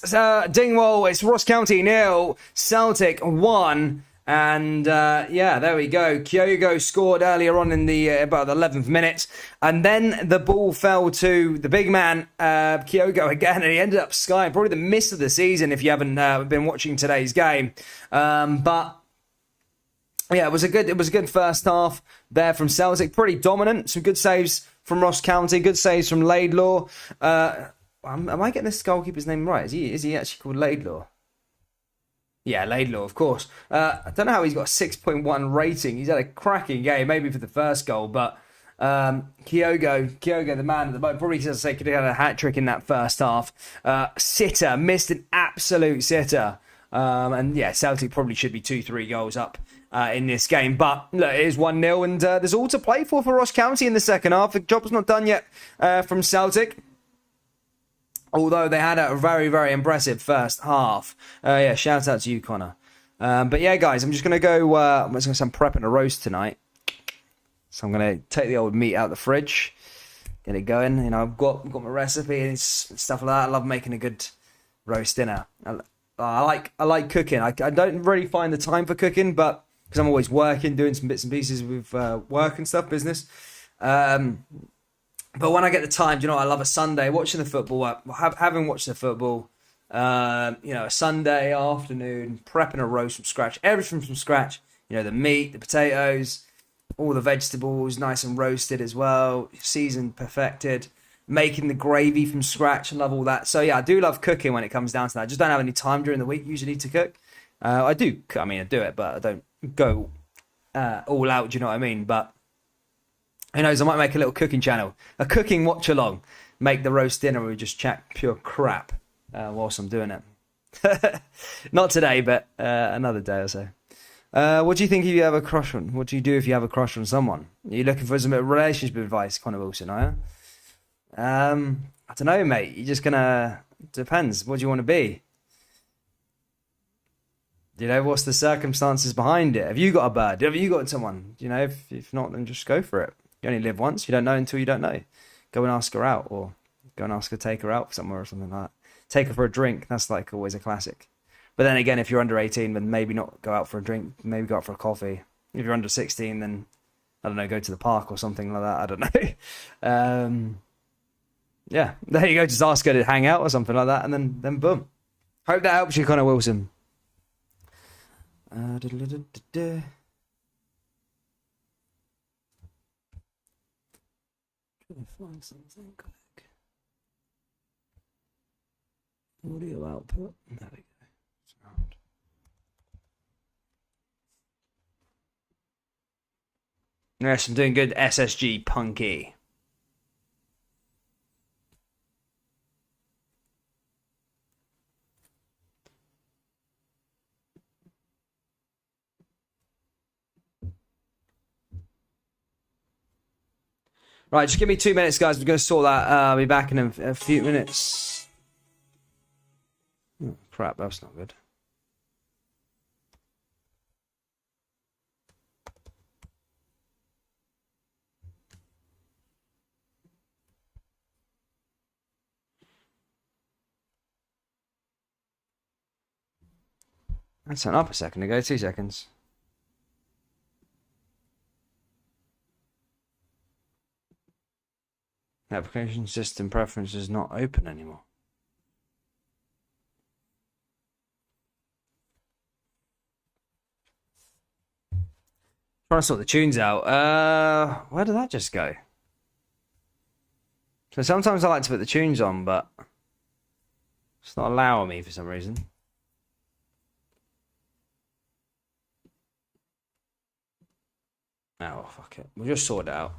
Dingwall. It's Ross County 0, Celtic 1. And there we go. Kyogo scored earlier on in the about the 11th minute, and then the ball fell to the big man, Kyogo again, and he ended up skying probably the miss of the season if you haven't been watching today's game. But yeah, it was a good first half there from Celtic, pretty dominant. Some good saves from Ross County, good saves from Laidlaw. Am I getting this goalkeeper's name right? Is he actually called Laidlaw? Yeah, Laidlaw, of course. I don't know how he's got a 6.1 rating. He's had a cracking game, maybe for the first goal, but Kyogo, the man at the moment, probably, as I say, could have had a hat-trick in that first half. Sitter, missed an absolute sitter. And yeah, Celtic probably should be 2-3 goals up in this game. But look, it is 1-0, and there's all to play for Ross County in the second half. The job's not done yet from Celtic. Although they had a very, very impressive first half. Yeah, shout out to you, Connor. But yeah, guys, I'm just going to go... I'm prepping a roast tonight. So I'm going to take the old meat out of the fridge. Get it going. You know, I've got my recipe and stuff like that. I love making a good roast dinner. I like cooking. I don't really find the time for cooking, but... Because I'm always working, doing some bits and pieces with work and stuff, business. But when I get the time, do you know what? I love a Sunday, watching the football, having watched the football, a Sunday afternoon, prepping a roast from scratch, everything from scratch, the meat, the potatoes, all the vegetables, nice and roasted as well, seasoned, perfected, making the gravy from scratch, I love all that. So yeah, I do love cooking when it comes down to that. I just don't have any time during the week usually to cook. I do it, but I don't go all out, do you know what I mean? But who knows, I might make a little cooking channel, a cooking watch along, make the roast dinner, we just chat pure crap whilst I'm doing it. Not today, but another day or so. What do you think if you have a crush on? What do you do if you have a crush on someone? Are you looking for some relationship advice, Connor Wilson, are you? I don't know, mate. You're just gonna... Depends. What do you want to be? You know, what's the circumstances behind it? Have you got a bird? Have you got someone? You know, if not, then just go for it. You only live once. You don't know until you don't know. Go and ask her out, or go and ask her to take her out somewhere or something like that. Take her for a drink. That's like always a classic. But then again, if you're under 18, then maybe not go out for a drink. Maybe go out for a coffee. If you're under 16, then, I don't know, go to the park or something like that. I don't know. Yeah, there you go. Just ask her to hang out or something like that, and then boom. Hope that helps you, Connor Wilson. Trying to find something quick. Audio output. There we go. Sound. Yes, I'm doing good. SSG Punky. Right, just give me 2 minutes, guys. We're going to sort that. I'll be back in a few minutes. Oh, crap, that's not good. That turned up a second ago. 2 seconds. Application system preferences not open anymore. Trying to sort the tunes out. Where did that just go? So sometimes I like to put the tunes on, but it's not allowing me for some reason. Oh, fuck it. We'll just sort it out.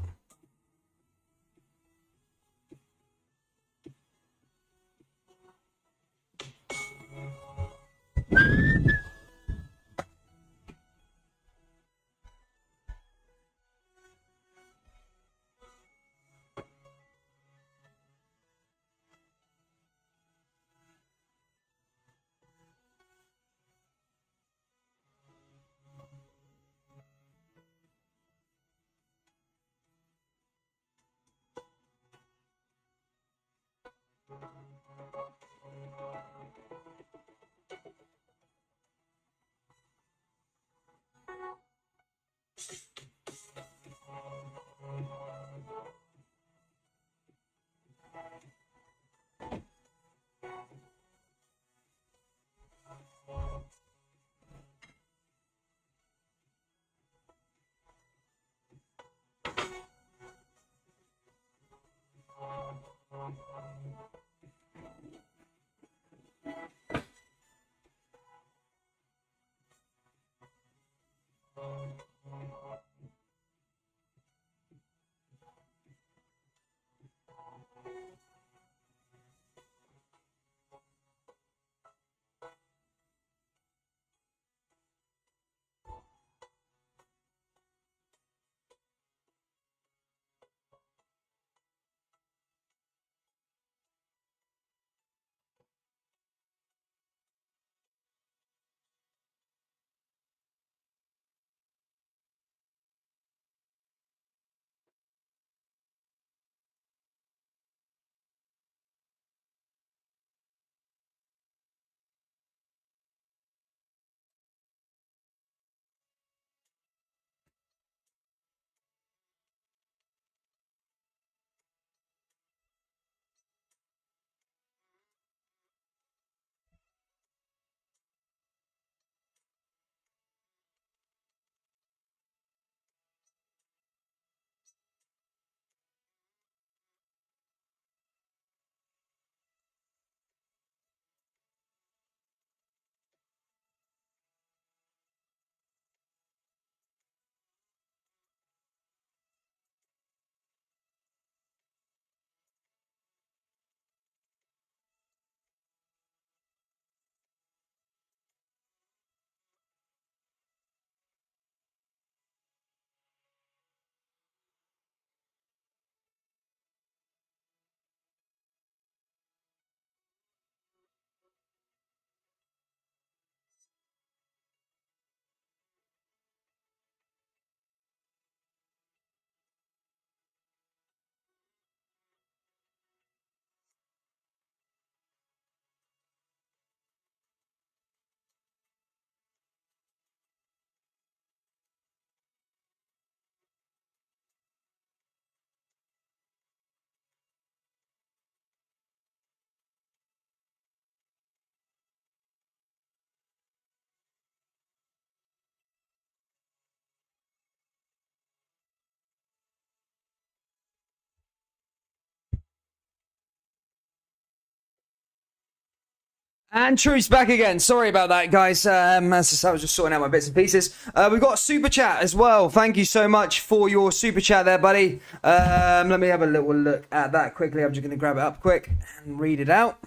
And Truth's back again. Sorry about that, guys. As I was just sorting out my bits and pieces. We've got a super chat as well. Thank you so much for your super chat there, buddy. Let me have a little look at that quickly. I'm just going to grab it up quick and read it out.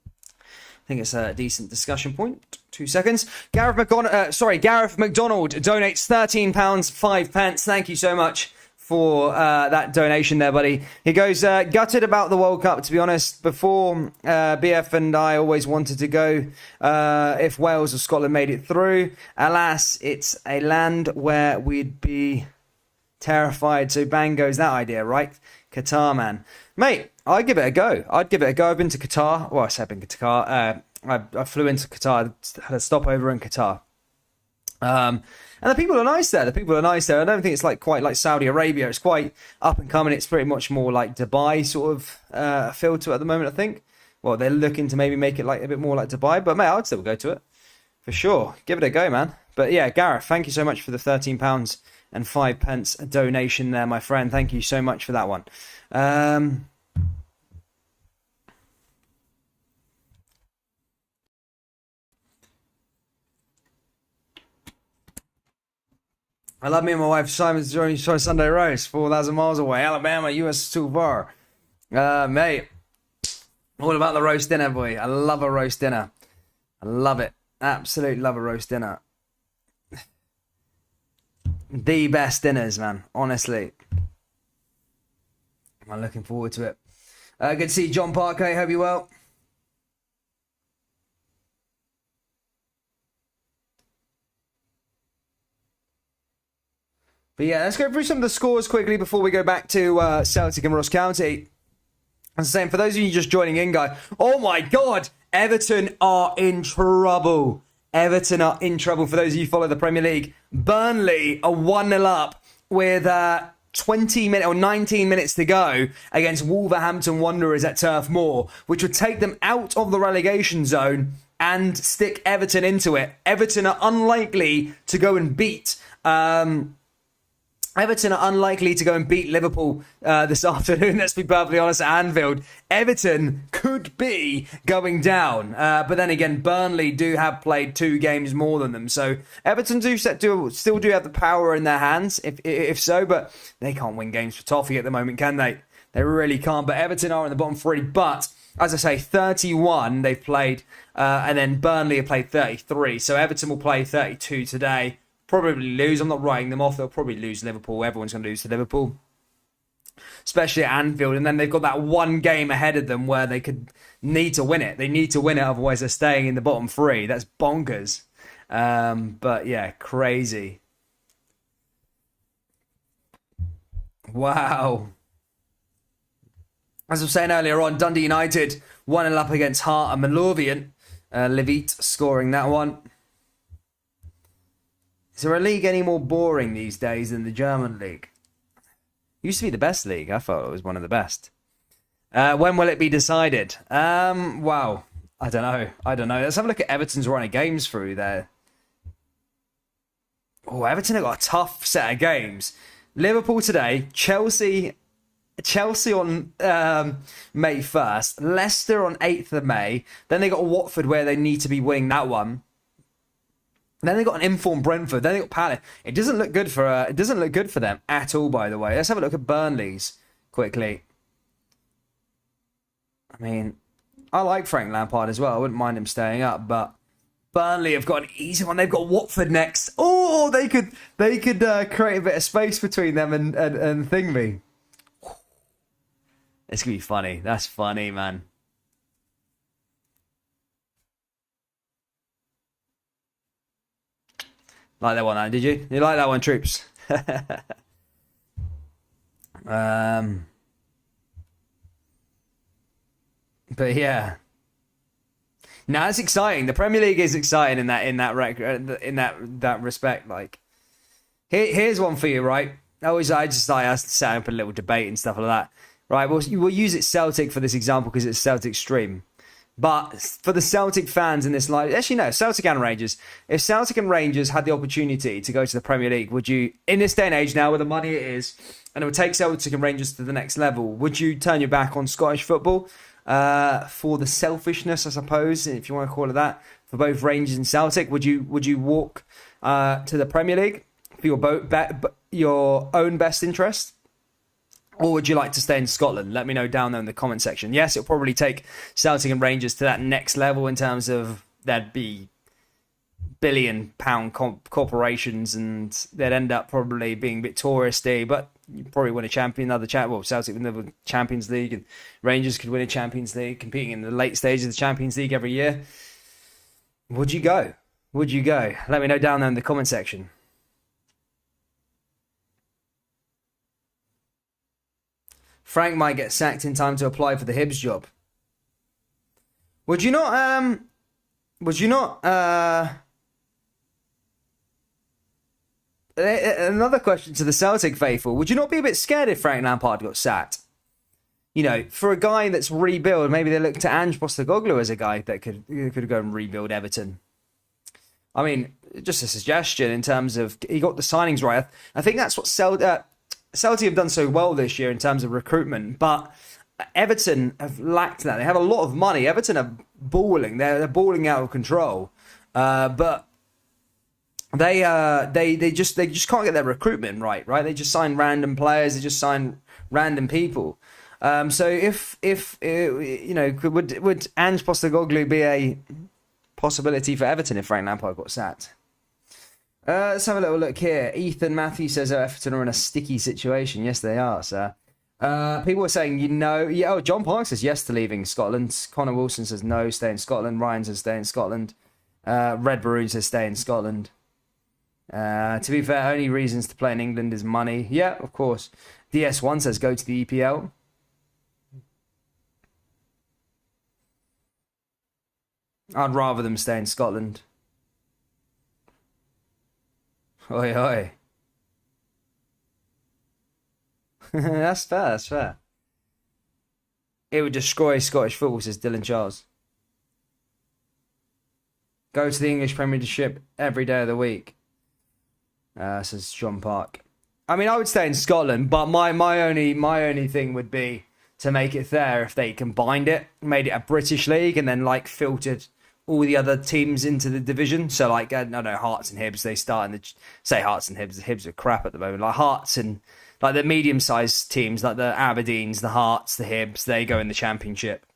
I think it's a decent discussion point. 2 seconds. Gareth McDonald donates £13.05. Thank you so much for that donation there, buddy. He goes, gutted about the World Cup, to be honest. Before, BF and I always wanted to go if Wales or Scotland made it through. Alas, it's a land where we'd be terrified. So bang goes that idea, right? Qatar, man. Mate, I'd give it a go. I've been to Qatar. Well, I said I've been to Qatar. I flew into Qatar, had a stopover in Qatar. And the people are nice there. I don't think it's quite like Saudi Arabia. It's quite up and coming. It's pretty much more like Dubai sort of feel to it at the moment, I think. Well, they're looking to maybe make it like a bit more like Dubai. But, mate, I'd still go to it. For sure. Give it a go, man. But, yeah, Gareth, thank you so much for the £13.05 donation there, my friend. Thank you so much for that one. I love me and my wife Simon's joining Sunday roast, 4,000 miles away, Alabama, US too far. Mate, all about the roast dinner, boy. I love a roast dinner. I love it. Absolutely love a roast dinner. The best dinners, man. Honestly. I'm looking forward to it. Good to see you, John Parker. Hope you well. But yeah, let's go through some of the scores quickly before we go back to Celtic and Ross County. As I say, for those of you just joining in, guys, oh my God, Everton are in trouble. Everton are in trouble. For those of you who follow the Premier League, Burnley are 1-0 up with 19 minutes to go against Wolverhampton Wanderers at Turf Moor, which would take them out of the relegation zone and stick Everton into it. Everton are unlikely to go and beat Liverpool this afternoon, let's be perfectly honest, at Anfield. Everton could be going down. But then again, Burnley do have played 2 games more than them. So Everton still do have the power in their hands, if so. But they can't win games for toffee at the moment, can they? They really can't. But Everton are in the bottom 3. But, as I say, 31 they've played. And then Burnley have played 33. So Everton will play 32 today. Probably lose. I'm not writing them off. They'll probably lose Liverpool. Everyone's going to lose to Liverpool, especially at Anfield. And then they've got that one game ahead of them where they could need to win it. They need to win it, otherwise they're staying in the bottom 3. That's bonkers. But yeah, crazy. Wow. As I was saying earlier on, Dundee United 1-0 up against Hart and Midlothian. Levitt scoring that one. Is there a league any more boring these days than the German league? It used to be the best league. I thought it was one of the best. When will it be decided? Wow. I don't know. Let's have a look at Everton's run of games through there. Oh, Everton have got a tough set of games. Liverpool today, Chelsea on May 1st, Leicester on 8th of May. Then they got Watford where they need to be winning that one. Then they got an informed Brentford. Then they got Palace. It doesn't look good for them at all. By the way, let's have a look at Burnley's quickly. I mean, I like Frank Lampard as well. I wouldn't mind him staying up, but Burnley have got an easy one. They've got Watford next. Oh, they could create a bit of space between them and Thingy. It's gonna be funny. That's funny, man. Like that one, did you? You like that one, troops? But yeah, now it's exciting. The Premier League is exciting in that respect. Like, here's one for you, right? I set up a little debate and stuff like that. Right, we'll use it Celtic for this example because it's Celtic stream. But for the Celtic fans in this live, actually no, Celtic and Rangers. If Celtic and Rangers had the opportunity to go to the Premier League, would you, in this day and age now where the money it is, and it would take Celtic and Rangers to the next level, would you turn your back on Scottish football? for the selfishness, I suppose, if you want to call it that, for both Rangers and Celtic? Would you walk to the Premier League for your own best interest? Or would you like to stay in Scotland? Let me know down there in the comment section. Yes, it'll probably take Celtic and Rangers to that next level in terms of there'd be billion-pound corporations and they'd end up probably being a bit touristy, but you probably win a Celtic win the Champions League and Rangers could win a Champions League, competing in the late stages of the Champions League every year. Would you go? Would you go? Let me know down there in the comment section. Frank might get sacked in time to apply for the Hibs job. Would you not, another question to the Celtic faithful. Would you not be a bit scared if Frank Lampard got sacked? You know, for a guy that's rebuild, maybe they look to Ange Postecoglou as a guy that could go and rebuild Everton. I mean, just a suggestion in terms of, he got the signings right. I think that's what Celtic have done so well this year in terms of recruitment, but Everton have lacked that. They have a lot of money. Everton are balling. They're balling out of control. But they just can't get their recruitment right. They just sign random players. They just sign random people. So if you know, would Ange Postecoglou be a possibility for Everton if Frank Lampard got sacked? Let's have a little look here. Ethan Matthews says Everton are in a sticky situation. Yes, they are, sir. People are saying, John Park says yes to leaving Scotland. Connor Wilson says no, stay in Scotland. Ryan says stay in Scotland. Red Baroon says stay in Scotland. To be fair, only reasons to play in England is money. Yeah, of course. DS1 says go to the EPL. I'd rather them stay in Scotland. Oi, oi. That's fair. It would destroy Scottish football, says Dylan Charles. Go to the English Premiership every day of the week, says John Park. I mean, I would stay in Scotland, but my only thing would be to make it fair if they combined it, made it a British league, and then like filtered all the other teams into the division. So like, I don't know, Hearts and Hibs, they start in say Hearts and Hibs. The Hibs are crap at the moment. Like Hearts and like the medium-sized teams, like the Aberdeens, the Hearts, the Hibs, they go in the Championship.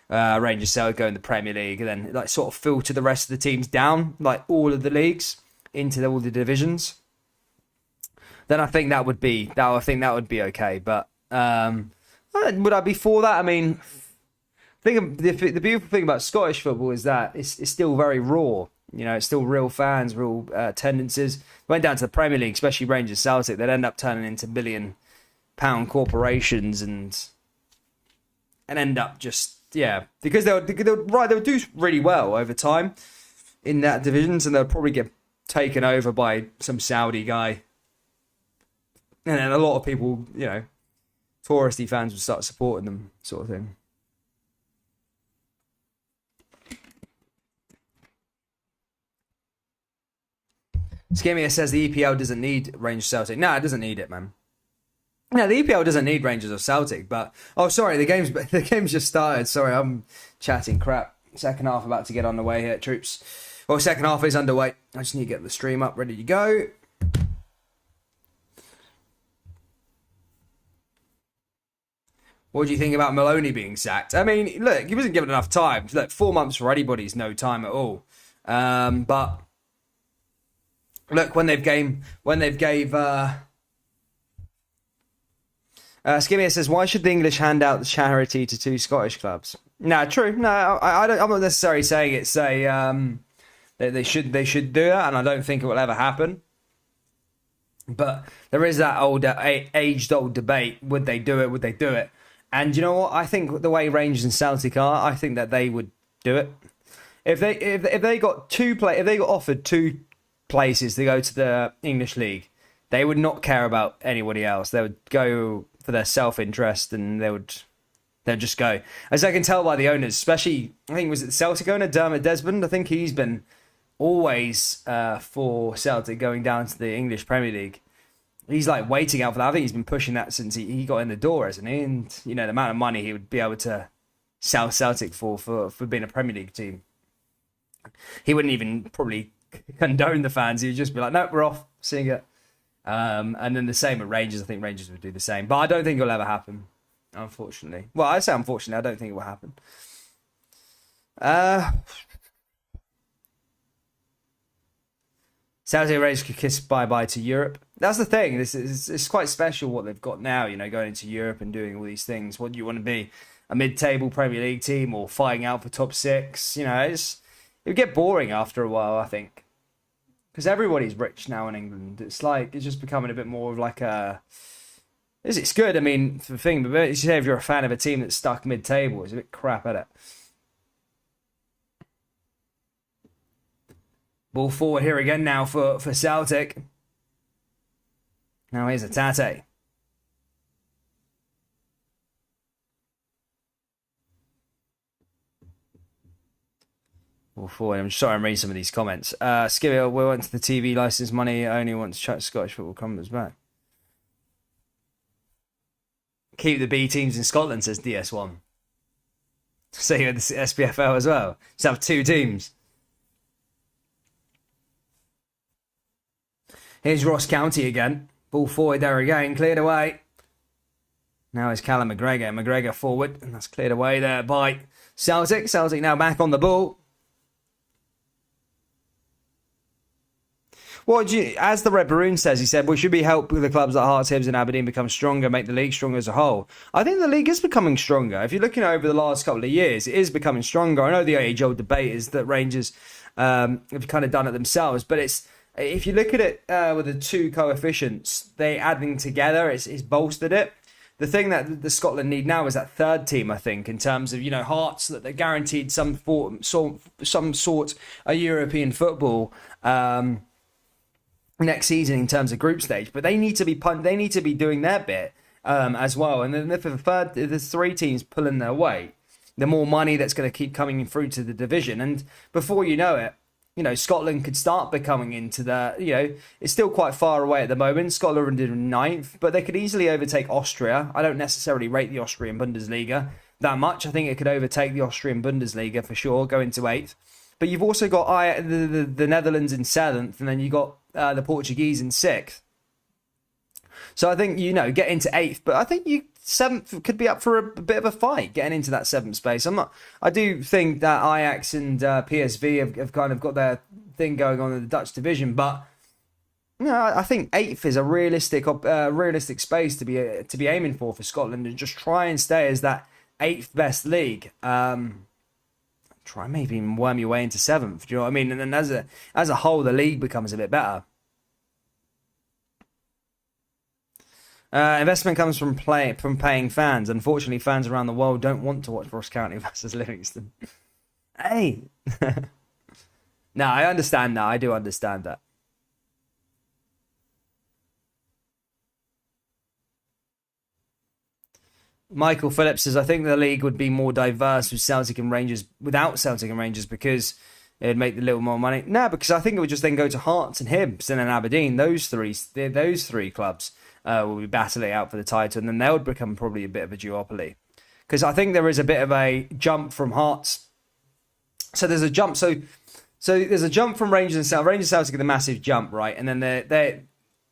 Rangers Celtic go in the Premier League, and then like sort of filter the rest of the teams down, like all of the leagues into all the divisions. Then I think that would be okay. But would I be for that? I mean, the beautiful thing about Scottish football is that it's still very raw. You know, it's still real fans, real attendances. Went down to the Premier League, especially Rangers Celtic, they'd end up turning into billion-pound corporations and end up just, because they would do really well over time in that divisions, and they'll probably get taken over by some Saudi guy. And then a lot of people, you know, touristy fans would start supporting them, sort of thing. Skimmier says the EPL doesn't need Rangers Celtic. No, it doesn't need it, man. No, the EPL doesn't need Rangers or Celtic, but the game's just started. Sorry, I'm chatting crap. Second half about to get on the way here, troops. Well, second half is underway. I just need to get the stream up, ready to go. What do you think about Maloney being sacked? I mean, look, he wasn't given enough time. Look, 4 months for anybody is no time at all. But look, when they've gave Skimmier says, why should the English hand out the charity to 2 Scottish clubs? No, true. No, I'm not necessarily saying it's they should do that, and I don't think it will ever happen. But there is that age-old debate: would they do it? Would they do it? And you know what? I think the way Rangers and Celtic are, I think that they would do it if they got offered 2 places to go to the English League. They would not care about anybody else. They would go for their self-interest, and they'd just go. As I can tell by the owners, especially, I think, was it the Celtic owner, Dermot Desmond? I think he's been always for Celtic going down to the English Premier League. He's like waiting out for that. I think he's been pushing that since he got in the door, hasn't he? And, you know, the amount of money he would be able to South Celtic for being a Premier League team. He wouldn't even probably condone the fans. He would just be like, "No, we're off. Seeing it." And then the same at Rangers. I think Rangers would do the same, but I don't think it'll ever happen, unfortunately. Well, I say unfortunately. I don't think it will happen. Saudi Arabia could kiss bye-bye to Europe. That's the thing. It's quite special what they've got now, going into Europe and doing all these things. What do you want to be? A mid-table Premier League team or fighting out for top 6? It would get boring after a while, I think. Because everybody's rich now in England. It's just becoming a bit more of like a... It's good, I mean, for the thing, but if you're a fan of a team that's stuck mid-table, it's a bit crap, isn't it? Ball forward here again now for Celtic. Now here's a Tate. Ball forward. I'm sorry I'm reading some of these comments. Skibby, we went to the TV license money. I only want to chat Scottish football comes back. Keep the B teams in Scotland, says DS1. So you had the SPFL as well. Just have 2 teams. Here's Ross County again. Ball forward there again. Cleared away. Now it's Callum McGregor. McGregor forward. And that's cleared away there by Celtic. Celtic now back on the ball. As the Red Maroon says, he said, we should be helping the clubs like Hearts, Hibs and Aberdeen become stronger, make the league stronger as a whole. I think the league is becoming stronger. If you're looking over the last couple of years, it is becoming stronger. I know the age-old debate is that Rangers have kind of done it themselves, but if you look at it with the 2 coefficients, they adding together, it's bolstered it. The thing that the Scotland need now is that 3rd team, I think, in terms of, Hearts, that they're guaranteed some sort of European football next season in terms of group stage, but they need to be doing their bit as well. And then if there's 3 teams pulling their weight, the more money that's going to keep coming through to the division, and before you know it, Scotland could start becoming into the, it's still quite far away at the moment. Scotland are in 9th, but they could easily overtake Austria. I don't necessarily rate the Austrian Bundesliga that much. I think it could overtake the Austrian Bundesliga for sure, go into 8th. But you've also got the Netherlands in 7th, and then you got the Portuguese in 6th. So I think, get into 8th, but I think 7th could be up for a bit of a fight getting into that 7th space. I do think that Ajax and PSV have kind of got their thing going on in the Dutch division, but I think 8th is a realistic space to be aiming for Scotland, and just try and stay as that 8th best league. Try maybe even worm your way into 7th. Do you know what I mean? And then as a whole, the league becomes a bit better. Investment comes from paying fans. Unfortunately, fans around the world don't want to watch Ross County versus Livingston. Hey! No, I understand that. I do understand that. Michael Phillips says, I think the league would be more diverse without Celtic and Rangers because it would make a little more money. No, because I think it would just then go to Hearts and Hibs and then Aberdeen. Those three clubs will be battling out for the title, and then they would become probably a bit of a duopoly. Because I think there is a bit of a jump from Hearts. So there's a jump. So there's a jump from Rangers and Celtic. Rangers and Celtic get a massive jump, right? And then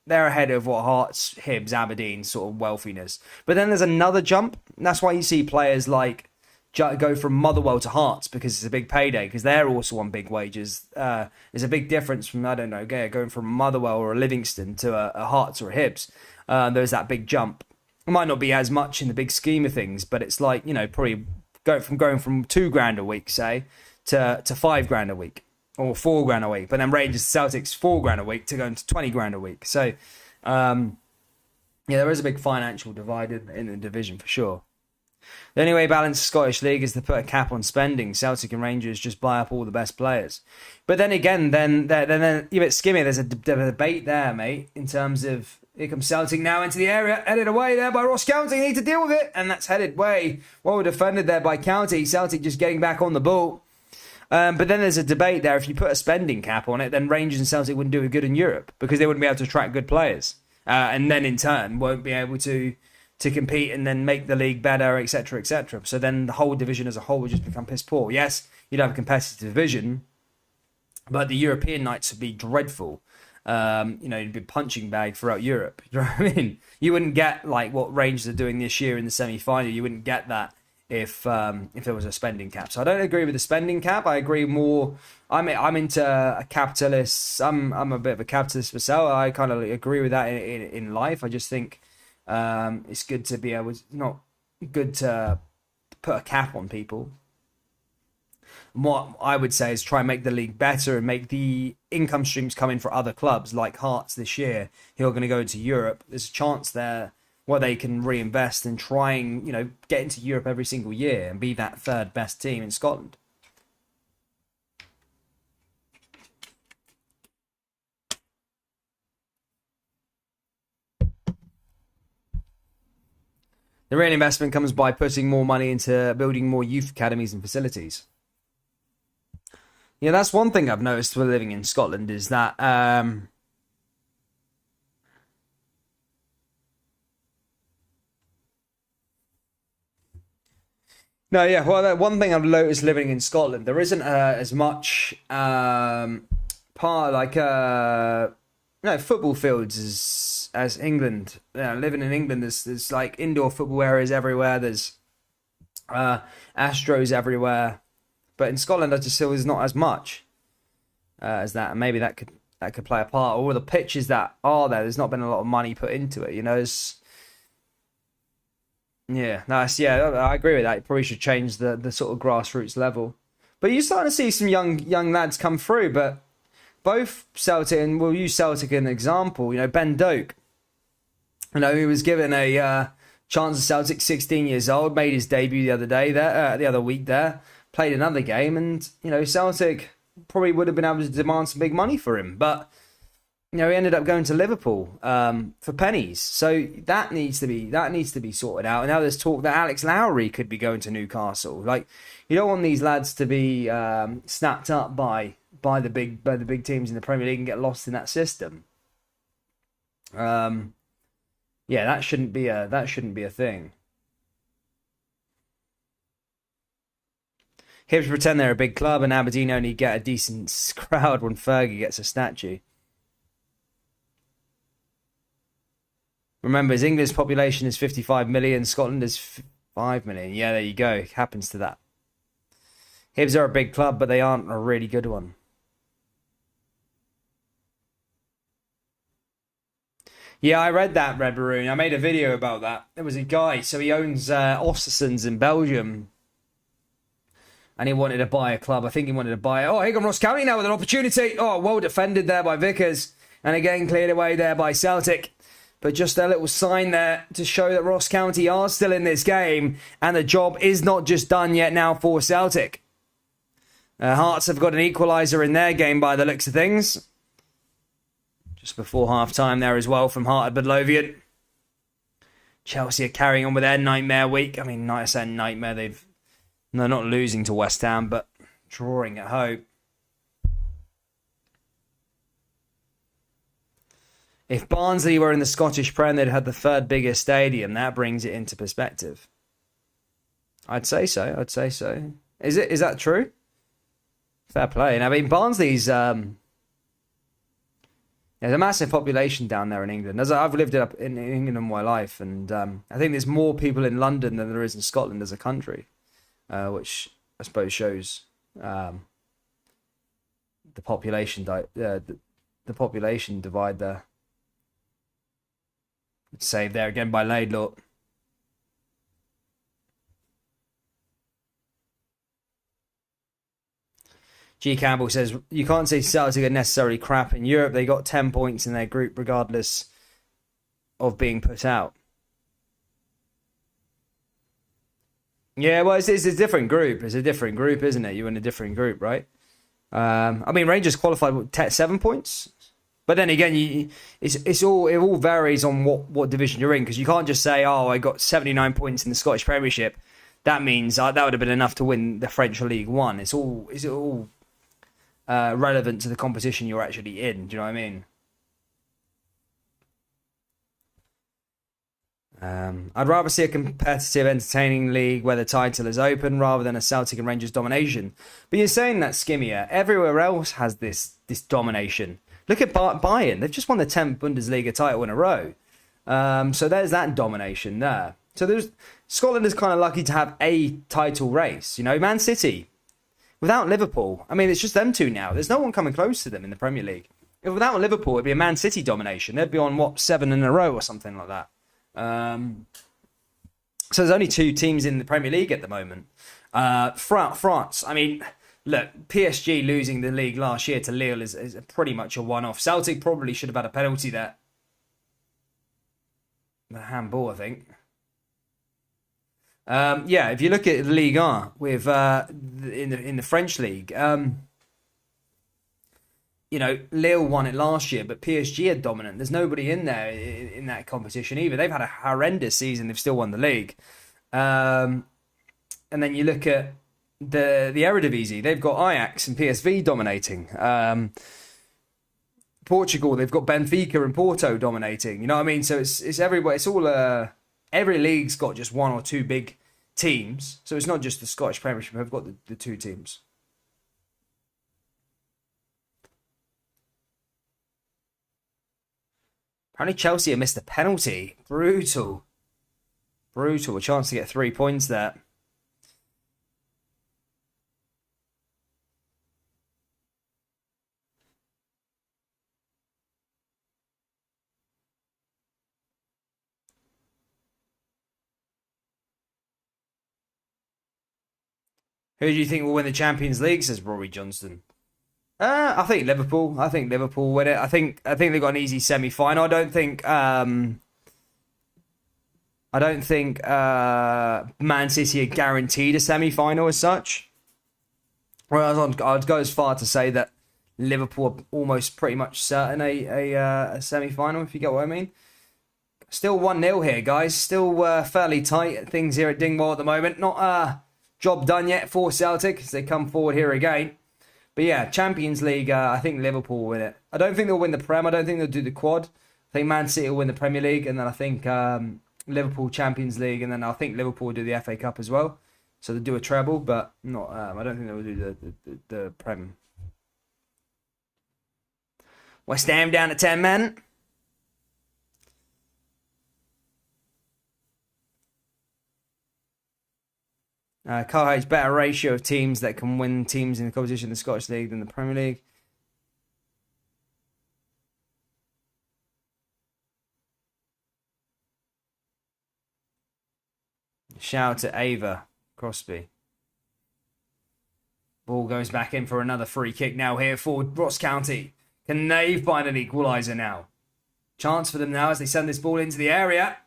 they're ahead of what Hearts, Hibs, Aberdeen sort of wealthiness. But then there's another jump. And that's why you see players like go from Motherwell to Hearts, because it's a big payday, because they're also on big wages. There's a big difference from, going from Motherwell or a Livingston to a Hearts or a Hibs. There's that big jump. It might not be as much in the big scheme of things, but it's like, probably going from $2,000 a week, say, to $5,000 a week. Or $4,000 a week, but then Rangers Celtics $4,000 a week to go into $20,000 a week. So, there is a big financial divide in the division for sure. The only way balance the Scottish League is to put a cap on spending. Celtic and Rangers just buy up all the best players. But then again, then you're a bit skimmy. There's a debate there, mate, in terms of here comes Celtic now into the area, headed away there by Ross County. Need to deal with it, and that's headed way well defended there by County. Celtic just getting back on the ball. But then there's a debate there. If you put a spending cap on it, then Rangers and Celtic wouldn't do it good in Europe because they wouldn't be able to attract good players. And then in turn won't be able to to compete and then make the league better, etc., etc. So then the whole division as a whole would just become piss poor. Yes, you'd have a competitive division, but the European nights would be dreadful. You'd be punching bag throughout Europe. You know what I mean? You wouldn't get like what Rangers are doing this year in the semi-final. You wouldn't get that if there was a spending cap. So I don't agree with the spending cap. I agree more. I'm into a capitalist. I'm a bit of a capitalist myself. I kind of agree with that in life. I just think it's good to be able. Not good to put a cap on people. What I would say is try and make the league better and make the income streams come in for other clubs like Hearts this year who are going to go into Europe. There's a chance there where they can reinvest and try and, get into Europe every single year and be that third best team in Scotland. The real investment comes by putting more money into building more youth academies and facilities. Yeah, that's one thing I've noticed with living in Scotland is that one thing I've noticed living in Scotland, there isn't as much football fields as England. Living in England, there's like indoor football areas everywhere. There's Astros everywhere. But in Scotland, I just feel there's not as much as that, and maybe that could play a part. All the pitches that are there's not been a lot of money put into it. I agree with that. You probably should change the sort of grassroots level. But you're starting to see some young lads come through. But both Celtic, and we'll use Celtic as an example. Ben Doak, he was given a chance at Celtic, 16 years old, made his debut the other week there. Played another game, and Celtic probably would have been able to demand some big money for him, but he ended up going to Liverpool for pennies. So that needs to be sorted out. And now there's talk that Alex Lowry could be going to Newcastle. Like, you don't want these lads to be snapped up by the big teams in the Premier League and get lost in that system. That shouldn't be a thing. Hibs pretend they're a big club, and Aberdeen only get a decent crowd when Fergie gets a statue. Remember, England's population is 55 million, Scotland is 5 million. Yeah, there you go. It happens to that. Hibs are a big club, but they aren't a really good one. Yeah, I read that, Red Maroon. I made a video about that. There was a guy, so he owns Ostersons in Belgium. And he wanted to buy a club. I think he wanted to buy it. Oh, here comes Ross County now with an opportunity. Oh, well defended there by Vickers. And again, cleared away there by Celtic. But just a little sign there to show that Ross County are still in this game. And the job is not just done yet now for Celtic. Hearts have got an equaliser in their game by the looks of things. Just before half-time there as well from Heart at Midlothian. Chelsea are carrying on with their nightmare week. I mean, I say nightmare. They're not losing to West Ham, but drawing at home. If Barnsley were in the Scottish Prem, they'd have the third biggest stadium. That brings it into perspective. I'd say so. Is that true? Fair play. And I mean, Barnsley's there's a massive population down there in England. As I've lived up in England all my life, and I think there's more people in London than there is in Scotland as a country. Which I suppose shows the population divide there. Saved there again by Laidlaw. G. Campbell says, you can't say Celtic are necessarily crap in Europe. They got 10 points in their group regardless of being put out. Yeah, well, it's a different group. It's a different group, isn't it? You're in a different group, right? I mean, Rangers qualified with 7 points. But then again, it all varies on what division you're in, because you can't just say, oh, I got 79 points in the Scottish Premiership. That means that would have been enough to win the French League One. It's all relevant to the competition you're actually in. Do you know what I mean? I'd rather see a competitive, entertaining league where the title is open rather than a Celtic and Rangers domination. But you're saying that, Skimmier. Everywhere else has this domination. Look at Bayern. They've just won the 10th Bundesliga title in a row. So there's that domination there. So Scotland is kind of lucky to have a title race. You know, Man City, without Liverpool, I mean, it's just them two now. There's no one coming close to them in the Premier League. If without Liverpool, it'd be a Man City domination. They'd be on, 7 in a row or something like that. So there's only 2 teams in the Premier League at the moment. France, I mean, look, PSG losing the league last year to Lille is pretty much a one-off. Celtic probably should have had a penalty there. The handball, I think. Yeah, if you look at Ligue 1 with in the French league, you know, Lille won it last year, but PSG are dominant. There's nobody in there in that competition either. They've had a horrendous season. They've still won the league. And then you look at the Eredivisie. They've got Ajax and PSV dominating. Portugal, they've got Benfica and Porto dominating. You know what I mean? So it's everywhere. It's all every league's got just 1 or 2 big teams. So it's not just the Scottish Premiership. They've got the 2 teams. Apparently Chelsea have missed a penalty. Brutal. A chance to get 3 points there. Who do you think will win the Champions League, says Rory Johnston? I think Liverpool. I think Liverpool win it. I think they've got an easy semi-final. I don't think Man City are guaranteed a semi-final as such. Whereas I'd go as far to say that Liverpool are almost pretty much certain a semi-final, if you get what I mean. Still 1-0 here, guys. Still fairly tight things here at Dingwall at the moment. Not job done yet for Celtic as they come forward here again. But yeah, Champions League, I think Liverpool will win it. I don't think they'll win the Prem. I don't think they'll do the quad. I think Man City will win the Premier League. And then I think Liverpool Champions League. And then I think Liverpool will do the FA Cup as well. So they'll do a treble, but not. I don't think they'll do the Prem. West Ham down to 10 men. Carl H, better ratio of teams that can win teams in the competition in the Scottish League than the Premier League. Shout out to Ava Crosby. Ball goes back in for another free kick now here for Ross County. Can they find an equaliser now? Chance for them now as they send this ball into the area.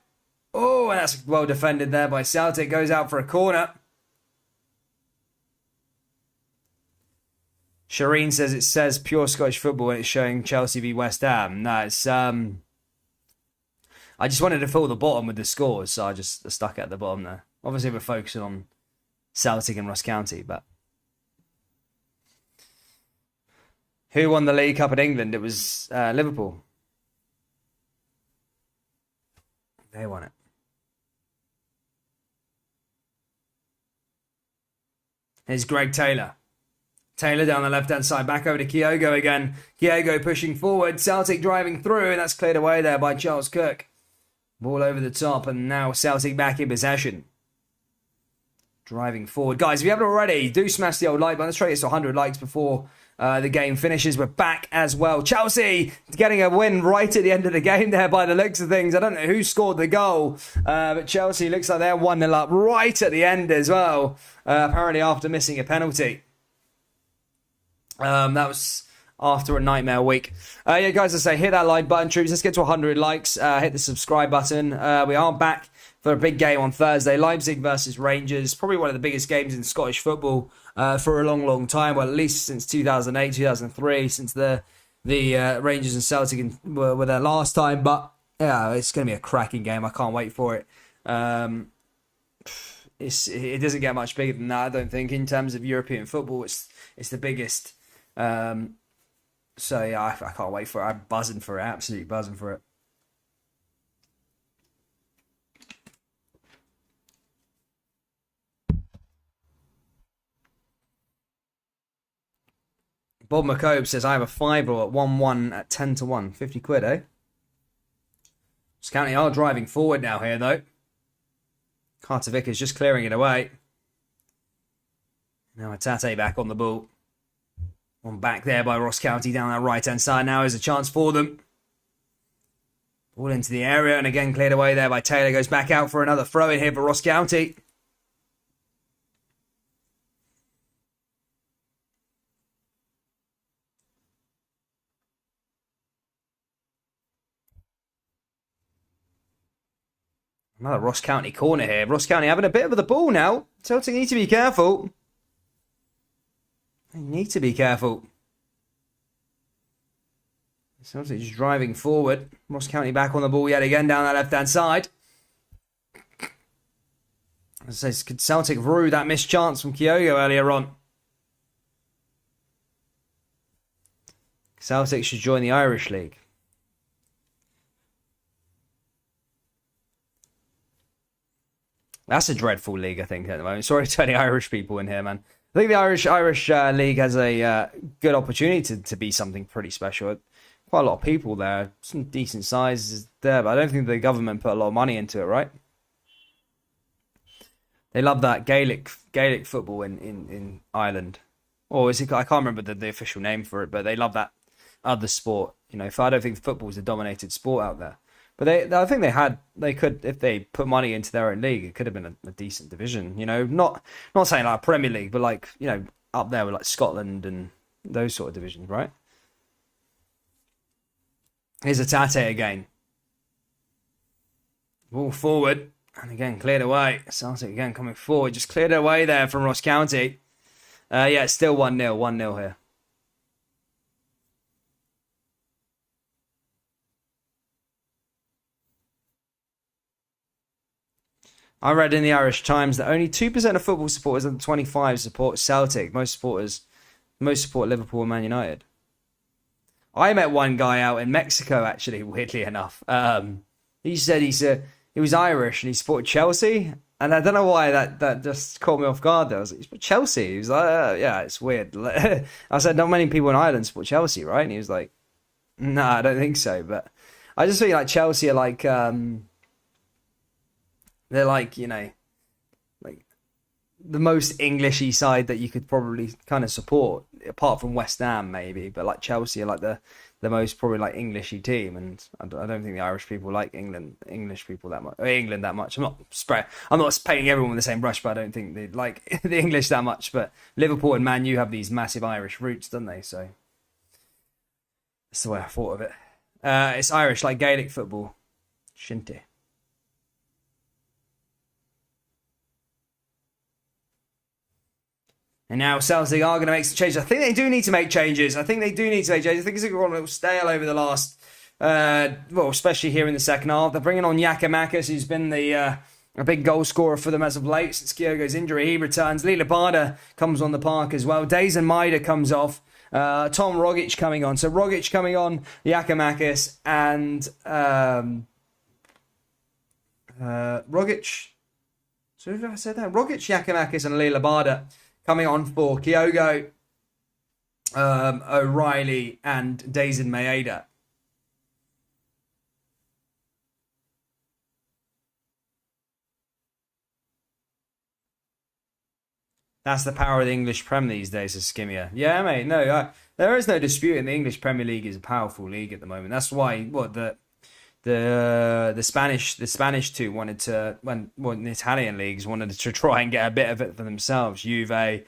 Oh, and that's well defended there by Celtic. Goes out for a corner. Shireen says it says pure Scottish football and it's showing Chelsea v West Ham. No, it's I just wanted to fill the bottom with the scores, so I just stuck it at the bottom there. Obviously, we're focusing on Celtic and Ross County, but who won the League Cup in England? It was Liverpool. They won it. Here's Greg Taylor. Taylor down the left-hand side, back over to Kyogo again. Kyogo pushing forward, Celtic driving through, and that's cleared away there by Charles Cook. Ball over the top, and now Celtic back in possession. Driving forward. Guys, if you haven't already, do smash the old like button. Let's try to get to 100 likes before the game finishes. We're back as well. Chelsea getting a win right at the end of the game there by the looks of things. I don't know who scored the goal, but Chelsea looks like they're 1-0 up right at the end as well, apparently after missing a penalty. That was after a nightmare week. Yeah, guys, I say, hit that like button, troops. Let's get to 100 likes. Hit the subscribe button. We are back for a big game on Thursday. Leipzig versus Rangers. Probably one of the biggest games in Scottish football for a long, long time. Well, at least since 2008, 2003, since the Rangers and Celtic were there last time. But yeah, it's going to be a cracking game. I can't wait for it. It doesn't get much bigger than that, I don't think, in terms of European football. It's the biggest. So yeah, I can't wait for it. I'm buzzing for it, absolutely buzzing for it. Bob McCobe says, I have a fiver at 1-1 at 10 to 1. 50 quid, eh? Ross County are driving forward now here, though. Carter Vickers just clearing it away. Now Atate back on the ball. One back there by Ross County down that right-hand side. Now is a chance for them. Ball into the area and again cleared away there by Taylor. Goes back out for another throw in here for Ross County. Another Ross County corner here. Ross County having a bit of the ball now. Celtic need to be careful. They need to be careful. Celtic just driving forward. Ross County back on the ball yet again down that left-hand side. As I say, could Celtic rue that missed chance from Kyogo earlier on? Celtic should join the Irish League. That's a dreadful league, I think, at the moment. Sorry to any Irish people in here, man. I think the Irish League has a good opportunity to be something pretty special. Quite a lot of people there, some decent sizes there, but I don't think the government put a lot of money into it, right? They love that Gaelic football in Ireland. Or is it? I can't remember the official name for it, but they love that other sport. You know, I don't think football is the dominated sport out there. But I think they could, if they put money into their own league, it could have been a decent division. You know, not saying like a Premier League, but like, you know, up there with like Scotland and those sort of divisions, right? Here's Atate again. Ball forward, and again cleared away. Celtic again coming forward, just cleared away there from Ross County. Yeah, it's still 1-0, 1-0 here. I read in the Irish Times that only 2% of football supporters under 25 support Celtic. Most support Liverpool and Man United. I met one guy out in Mexico, actually, weirdly enough. He said he was Irish and he supported Chelsea. And I don't know why that just caught me off guard there. I was like, Chelsea? He was like, yeah, it's weird. I said, not many people in Ireland support Chelsea, right? And he was like, no, I don't think so. But I just feel like Chelsea are like... they're like, you know, like the most Englishy side that you could probably kind of support, apart from West Ham maybe. But like Chelsea are like the most probably like Englishy team, and I don't think the Irish people like English people that much. Or England that much. I'm not painting everyone with the same brush, but I don't think they like the English that much. But Liverpool and Man U have these massive Irish roots, don't they? So that's the way I thought of it. It's Irish, like Gaelic football. Shinty. And now Celtic are going to make some changes. I think they do need to make changes. I think it's gone a little stale over the last, especially here in the second half. They're bringing on Giakoumakis, who's been a big goal scorer for them as of late since Kyogo's injury. He returns. Lee Labada comes on the park as well. Dazen Maida comes off. Tom Rogic coming on. So Rogic coming on, Giakoumakis, and Rogic. So who did I say that? Rogic, Giakoumakis, and Lee Labada coming on for Kyogo, O'Reilly, and Dazen Maeda. That's the power of the English Premier these days, is Skimmier. Yeah, mate. No, there is no dispute in the English Premier League is a powerful league at the moment. That's why the Spanish two wanted to, the Italian leagues wanted to try and get a bit of it for themselves. Juve,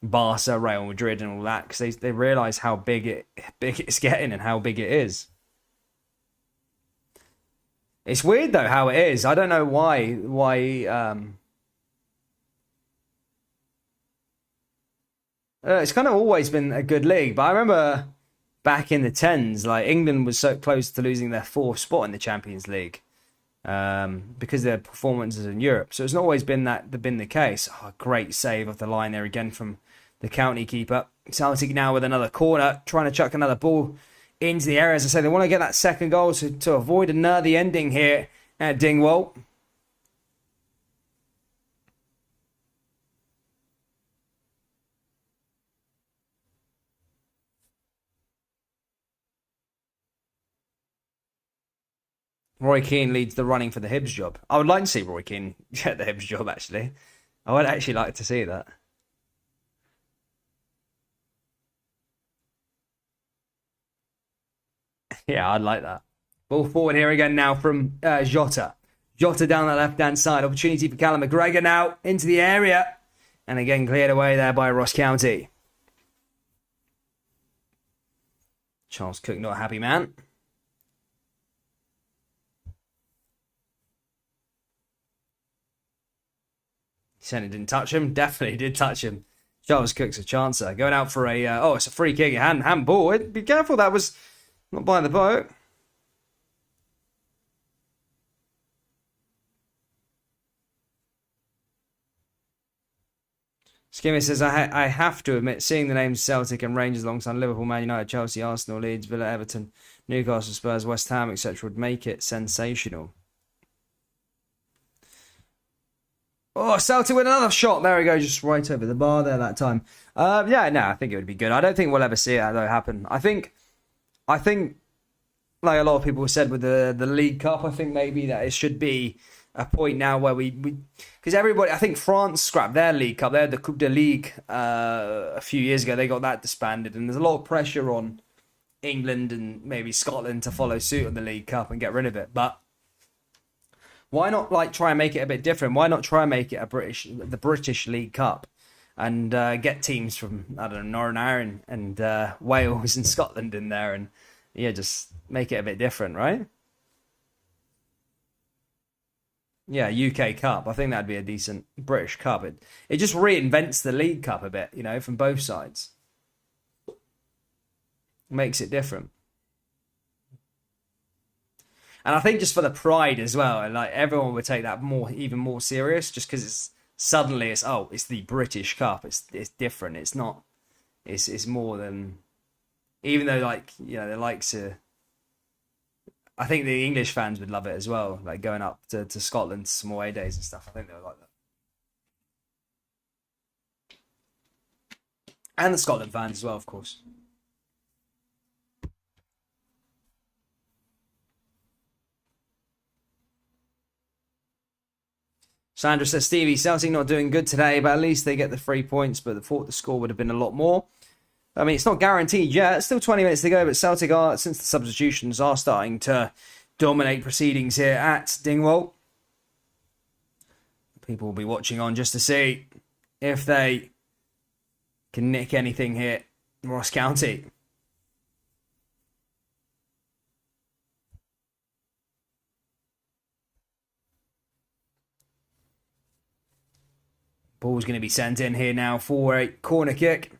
Barca, Real Madrid, and all that, because they realise how big it's getting and how big it is. It's weird though how it is. I don't know why. It's kind of always been a good league, but I remember back in the 10s, like England was so close to losing their fourth spot in the Champions League because of their performances in Europe. So it's not always been the case. Oh, great save off the line there again from the County keeper. Celtic now with another corner, trying to chuck another ball into the area. As I say, they want to get that second goal to avoid a nervy ending here at Dingwall. Roy Keane leads the running for the Hibs job. I would like to see Roy Keane get the Hibs job, actually. I would actually like to see that. Yeah, I'd like that. Ball forward here again now from Jota. Jota down the left-hand side. Opportunity for Callum McGregor now into the area. And again, cleared away there by Ross County. Charles Cook, not a happy man. He said it didn't touch him. Definitely did touch him. Charles Cook's a chancer. Going out for a... it's a free kick. Handball. Be careful, that was not by the boat. Skimmy says, I have to admit, seeing the names Celtic and Rangers alongside Liverpool, Man United, Chelsea, Arsenal, Leeds, Villa, Everton, Newcastle, Spurs, West Ham, etc. would make it sensational. Oh, Celtic with another shot. There we go, just right over the bar there that time. Yeah, no, I think it would be good. I don't think we'll ever see it though happen. I think, like a lot of people said with the League Cup, I think maybe that it should be a point now where we because everybody, I think France scrapped their League Cup. They had the Coupe de Ligue a few years ago. They got that disbanded, and there's a lot of pressure on England and maybe Scotland to follow suit on the League Cup and get rid of it. But why not try and make it a bit different? Why not try and make it the British League Cup and get teams from, I don't know, Northern Ireland and Wales and Scotland in there, and yeah, just make it a bit different, right? Yeah, UK Cup. I think that'd be a decent British Cup. It just reinvents the League Cup a bit, from both sides. Makes it different. And I think just for the pride as well, and everyone would take that even more serious, just because it's the British Cup. It's different. It's not. It's more than, even though they like to. I think the English fans would love it as well, going up to Scotland to some away days and stuff. I think they would like that. And the Scotland fans as well, of course. Sandra says, Stevie, Celtic not doing good today, but at least they get the 3 points, but thought the score would have been a lot more. I mean, it's not guaranteed yet. It's still 20 minutes to go, but Celtic are, since the substitutions, are starting to dominate proceedings here at Dingwall. People will be watching on just to see if they can nick anything here in Ross County. Ball's going to be sent in here now for a corner kick.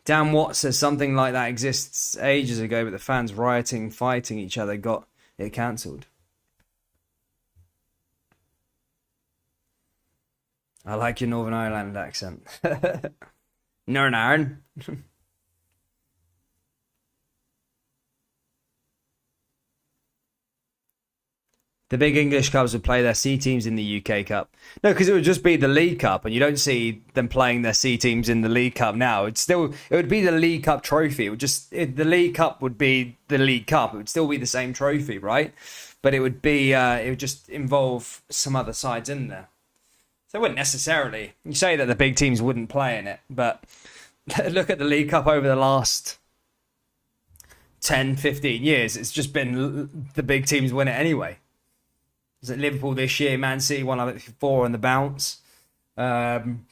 Dan Watt says something like that exists ages ago, but the fans rioting, fighting each other got it cancelled. I like your Northern Ireland accent. Northern Ireland. The big English clubs would play their C teams in the UK Cup. No, because it would just be the League Cup, and you don't see them playing their C teams in the League Cup now. It would be the League Cup trophy. The League Cup would be the League Cup. It would still be the same trophy, right? But it would just involve some other sides in there. So it wouldn't necessarily. You say that the big teams wouldn't play in it, but look at the League Cup over the last 10, 15 years. It's just been the big teams win it anyway. Was it Liverpool this year? Man City won it 4 on the bounce.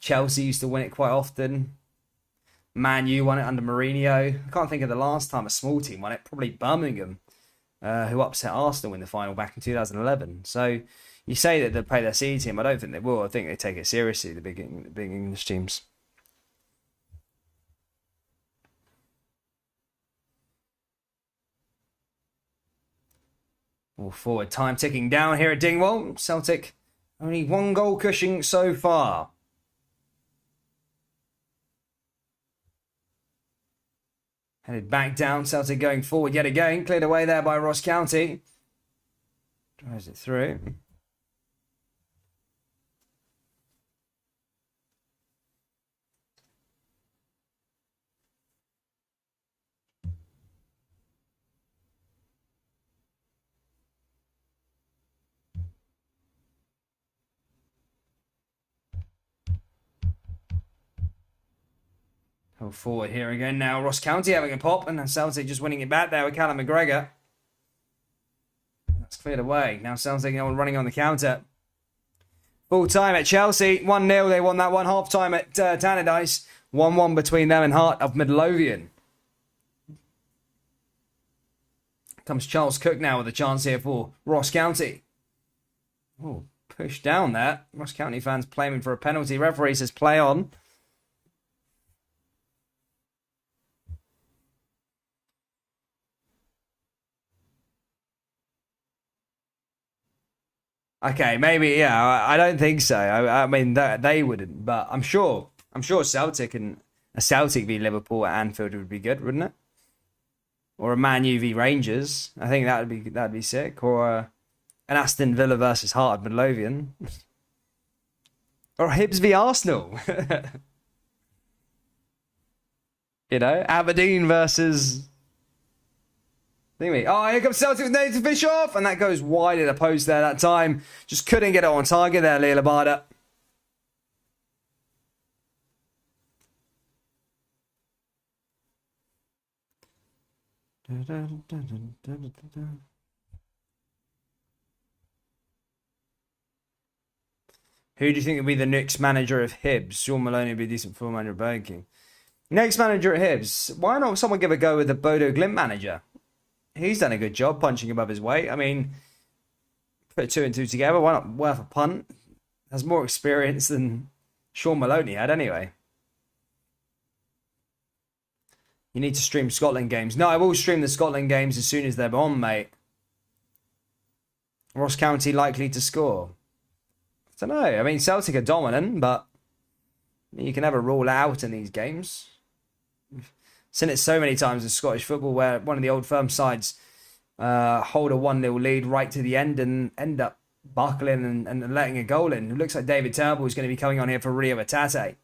Chelsea used to win it quite often. Man U won it under Mourinho. I can't think of the last time a small team won it. Probably Birmingham, who upset Arsenal in the final back in 2011. So you say that they play their C team. I don't think they will. I think they take it seriously, the big English teams. All forward time ticking down here at Dingwall. Celtic only 1 goal cushion so far. Headed back down. Celtic going forward yet again. Cleared away there by Ross County. Drives it through. Go forward here again now. Ross County having a pop, and Celtic just winning it back there with Callum McGregor. That's cleared away. Now Celtic running on the counter. Full time at Chelsea. 1-0. They won that one. Half time at Tannadice. 1-1 between them and Heart of Midlothian. Comes Charles Cook now with a chance here for Ross County. Oh, pushed down there. Ross County fans claiming for a penalty. Referee says play on. Okay, maybe, yeah. I don't think so. I mean, they wouldn't, but I'm sure Celtic and a Celtic v Liverpool at Anfield would be good, wouldn't it? Or a Man U v Rangers. I think that'd be sick. Or an Aston Villa versus Heart of Midlothian. Or Hibs v Arsenal. You know, Aberdeen versus. Oh, here comes Celtic with Nathan Bischoff, and that goes wide of the post there that time. Just couldn't get it on target there, Leila Barda. Who do you think will be the next manager of Hibs? Sean Maloney would be a decent full manager of Burger King. Next manager at Hibs. Why not someone give a go with the Bodo Glimt manager? He's done a good job punching above his weight. I mean, put 2 and 2 together. Why not? Worth a punt. Has more experience than Sean Maloney had anyway. You need to stream Scotland games. No, I will stream the Scotland games as soon as they're on, mate. Ross County likely to score. I don't know. I mean, Celtic are dominant, but you can never rule out in these games. Seen it so many times in Scottish football where one of the old firm sides hold a 1-0 lead right to the end and end up buckling and letting a goal in. It looks like David Turnbull is going to be coming on here for Rio Atate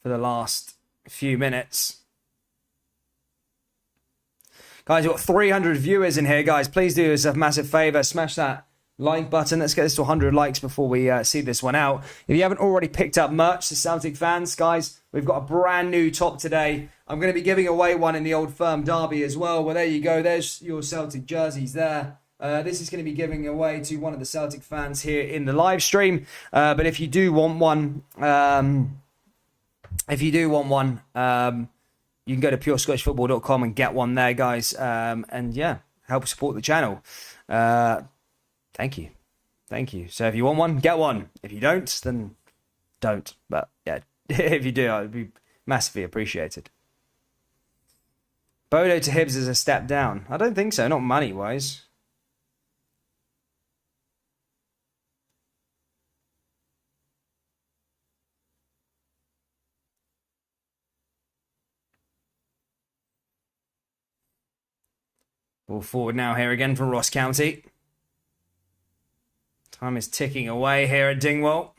for the last few minutes. Guys, we've got 300 viewers in here, guys. Please do us a massive favour. Smash that like button. Let's get this to 100 likes before we see this one out. If you haven't already picked up merch, the Celtic fans, guys, we've got a brand new top today. I'm going to be giving away one in the Old Firm Derby as well. Well, there you go. There's your Celtic jerseys there. This is going to be giving away to one of the Celtic fans here in the live stream. But if you do want one, you can go to purescottishfootball.com and get one there, guys. And yeah, help support the channel. Thank you. So if you want one, get one. If you don't, then don't. But yeah, if you do, it would be massively appreciated. Bodo to Hibs is a step down. I don't think so, not money-wise. Ball forward now here again from Ross County. Time is ticking away here at Dingwall.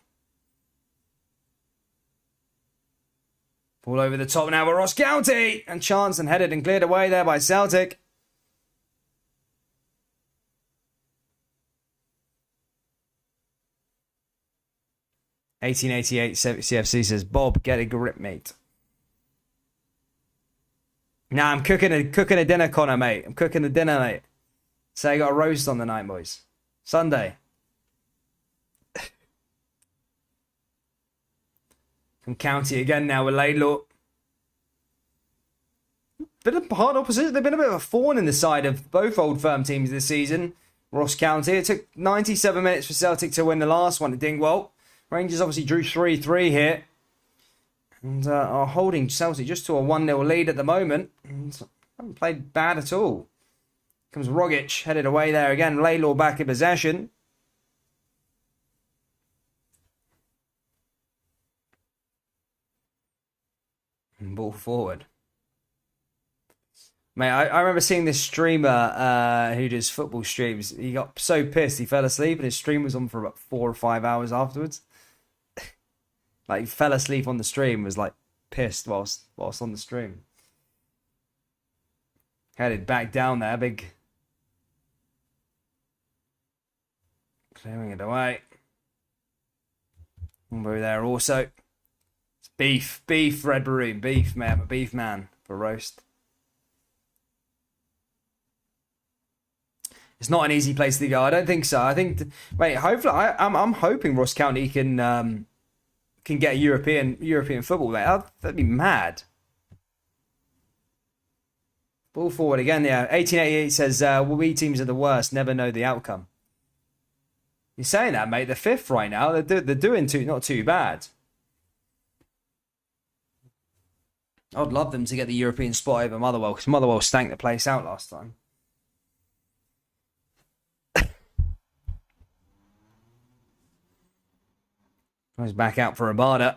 Ball over the top now with Ross County. And chance and headed and cleared away there by Celtic. (1888) CFC says, Bob, get a grip, mate. Nah, I'm cooking a dinner, Connor, mate. I'm cooking the dinner, mate. So I got a roast on the night, boys. Sunday. From County again now with Laidlaw. Bit of hard opposition. They've been a bit of a thorn in the side of both Old Firm teams this season. Ross County. It took 97 minutes for Celtic to win the last one at Dingwall. Rangers obviously drew 3-3 here. And are holding Celtic just to a 1-0 lead at the moment. And haven't played bad at all. Comes Rogic, headed away there again. Laidlaw back in possession. And ball forward. Mate, I remember seeing this streamer who does football streams. He got so pissed he fell asleep and his stream was on for about 4 or 5 hours afterwards. Like, he fell asleep on the stream, was like pissed whilst on the stream. Headed back down there, big. Clearing it away. Umbo there also. Beef, Red Balloon. Beef, man. I'm a beef man for roast. It's not an easy place to go. I don't think so. I think, wait, hopefully, I'm hoping Ross County can get European football there. That'd be mad. Ball forward again. Yeah, 1888 says, "We teams are the worst. Never know the outcome." You're saying that, mate. They're fifth right now. They're doing not too bad. I'd love them to get the European spot over Motherwell, because Motherwell stank the place out last time. Goes back out for Abada.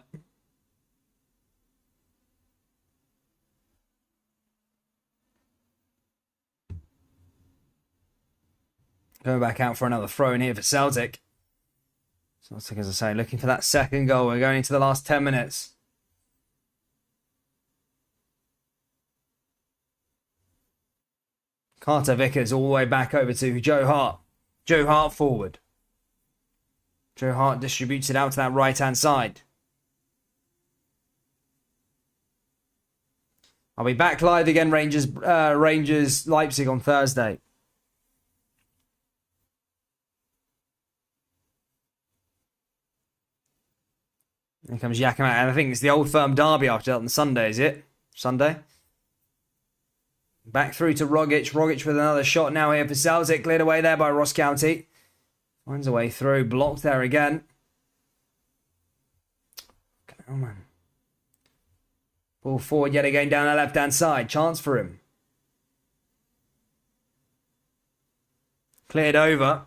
Going back out for another throw in here for Celtic. Celtic, as I say, looking for that second goal. We're going into the last 10 minutes. Carter Vickers all the way back over to Joe Hart. Joe Hart forward. Joe Hart distributes it out to that right-hand side. I'll be back live again, Rangers Leipzig on Thursday. Here comes Yakima, and I think it's the Old Firm derby after that on Sunday, is it? Sunday? Back through to Rogic. Rogic with another shot now here for Celtic. Cleared away there by Ross County. Finds a way through. Blocked there again. Come on, man. Ball forward yet again down the left-hand side. Chance for him. Cleared over.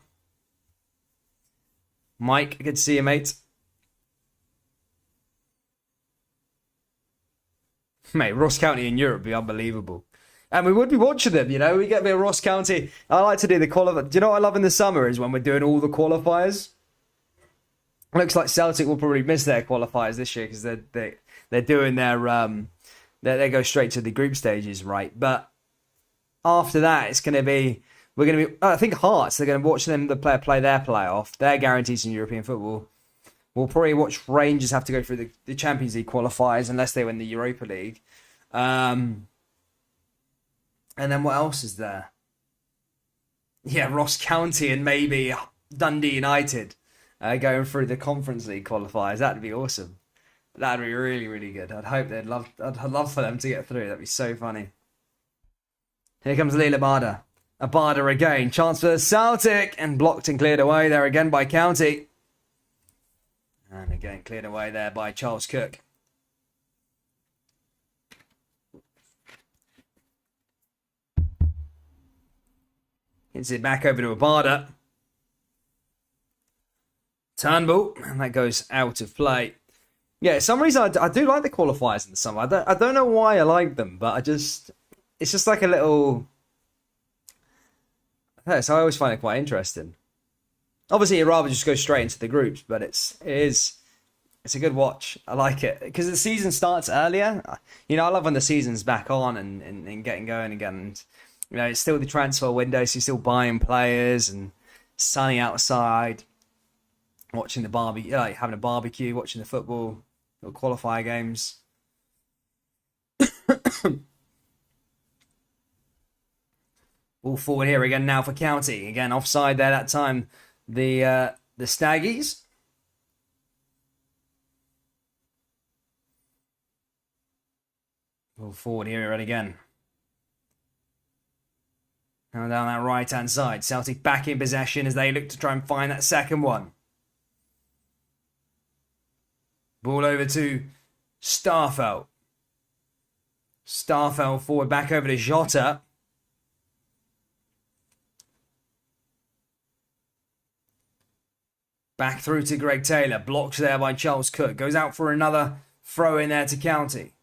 Mike, good to see you, mate. Mate, Ross County in Europe would be unbelievable. And we would be watching them, you know. We get a bit of Ross County. I like to do the qualifiers. Do you know what I love in the summer is when we're doing all the qualifiers? Looks like Celtic will probably miss their qualifiers this year because they're doing their they go straight to the group stages, right? But after that, it's going to be I think Hearts. They're going to watch them play their playoff. They're guaranteed in European football. We'll probably watch Rangers have to go through the Champions League qualifiers unless they win the Europa League. And then what else is there? Yeah, Ross County and maybe Dundee United going through the Conference League qualifiers. That'd be awesome. That'd be really, really good. I'd love for them to get through. That'd be so funny. Here comes Lee Abada. Abada again. Chance for Celtic and blocked and cleared away there again by County. And again cleared away there by Charles Cook. Hits it back over to Abada. Turnbull, and that goes out of play. Yeah, for some reason I do like the qualifiers in the summer. I don't know why I like them, but it's just like a little. So I always find it quite interesting. Obviously, you'd rather just go straight into the groups, but it's a good watch. I like it because the season starts earlier. You know, I love when the season's back on and getting going again. And, you know, it's still the transfer window, so you're still buying players and sunny outside, watching the barbecue, like having a barbecue, watching the football, little qualifier games. All forward here again now for County. Again, offside there that time. The Staggies. All forward here again. Now down that right-hand side. Celtic back in possession as they look to try and find that second one. Ball over to Starfelt. Starfelt forward back over to Jota. Back through to Greg Taylor. Blocked there by Charles Cook. Goes out for another throw in there to County.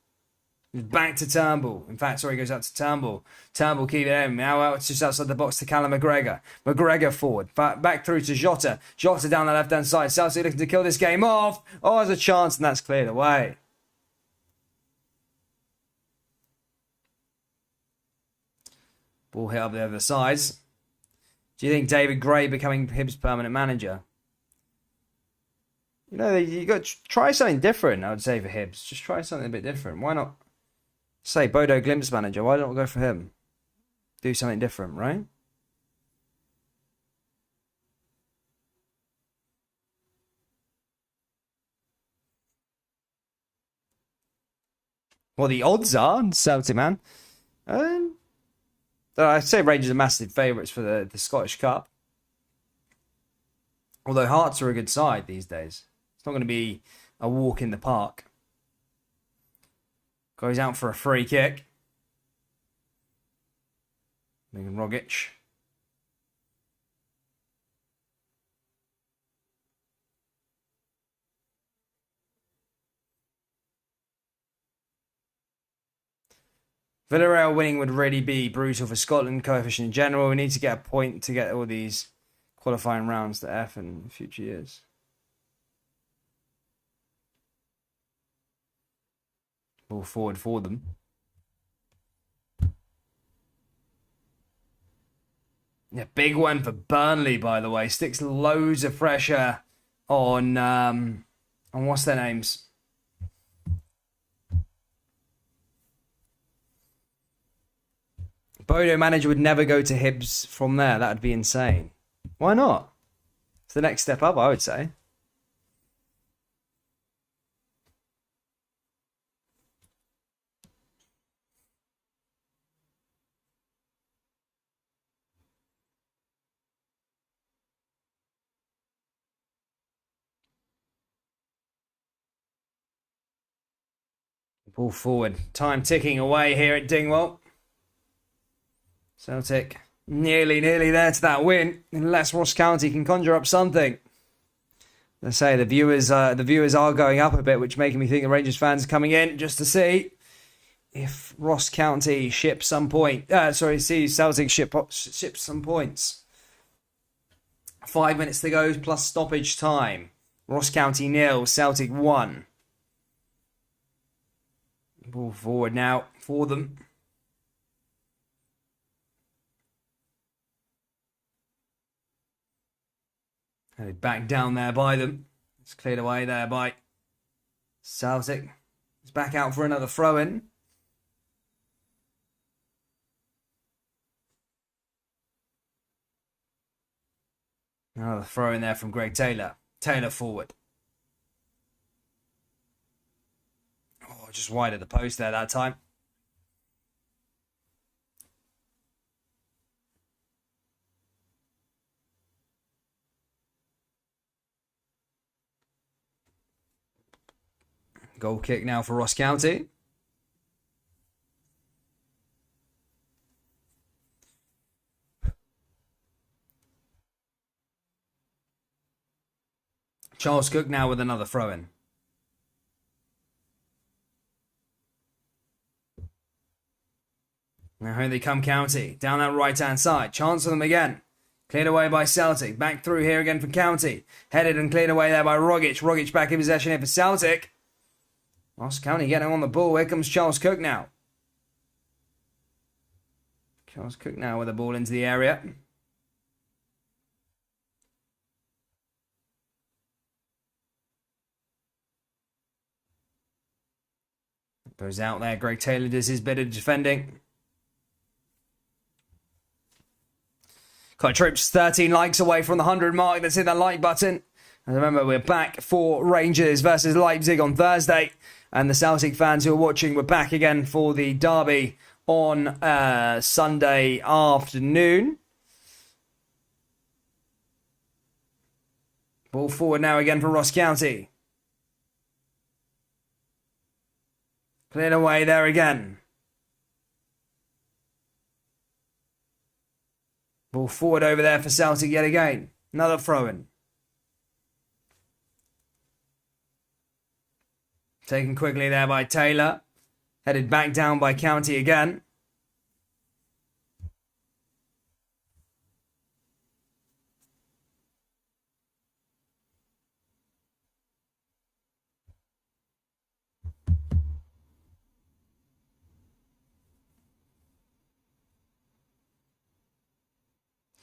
Back to Turnbull. In fact, sorry, goes out to Turnbull. Turnbull keep it in. Now out just outside the box to Callum McGregor. McGregor forward. Back through to Jota. Jota down the left-hand side. Celtic looking to kill this game off. Oh, there's a chance, and that's cleared away. Ball hit up the other sides. Do you think David Gray becoming Hibs' permanent manager? You know, you got to try something different, I would say, for Hibs. Just try something a bit different. Why not say Bodo Glimt's manager? Why don't we go for him? Do something different, right? Well, the odds are, Celtic, man. I'd say Rangers are massive favourites for the Scottish Cup. Although Hearts are a good side these days. It's not going to be a walk in the park. Goes out for a free kick. Rogic. Villarreal winning would really be brutal for Scotland coefficient in general. We need to get a point to get all these qualifying rounds to F in future years. Ball forward for them. Yeah, big one for Burnley, by the way. Sticks loads of pressure on what's their names? Bodo manager would never go to Hibs from there. That would be insane. Why not? It's the next step up, I would say. Ball forward. Time ticking away here at Dingwall. Celtic nearly there to that win, unless Ross County can conjure up something. Let's say the viewers are going up a bit, which making me think the Rangers fans are coming in just to see if Ross County ships some point. See Celtic ship some points. 5 minutes to go plus stoppage time. Ross County 0, Celtic 1. Ball forward now for them. Back down there by them. It's cleared away there by Celtic. It's back out for another throw-in. Another throw-in there from Greg Taylor. Taylor forward. Oh, just wide of the post there that time. Goal kick now for Ross County. Charles Cook now with another throw-in. Now here they come, County. Down that right-hand side. Chance for them again. Cleared away by Celtic. Back through here again for County. Headed and cleared away there by Rogic. Rogic back in possession here for Celtic. Ross County getting on the ball. Here comes Charles Cook now. Charles Cook now with the ball into the area. Goes out there. Greg Taylor does his bit of defending. Got troops 13 likes away from the 100 mark. Let's hit that like button. And remember, we're back for Rangers versus Leipzig on Thursday. And the Celtic fans who are watching, we're back again for the derby on Sunday afternoon. Ball forward now again for Ross County. Cleared away there again. Ball forward over there for Celtic yet again. Another throw-in. Taken quickly there by Taylor. Headed back down by County again.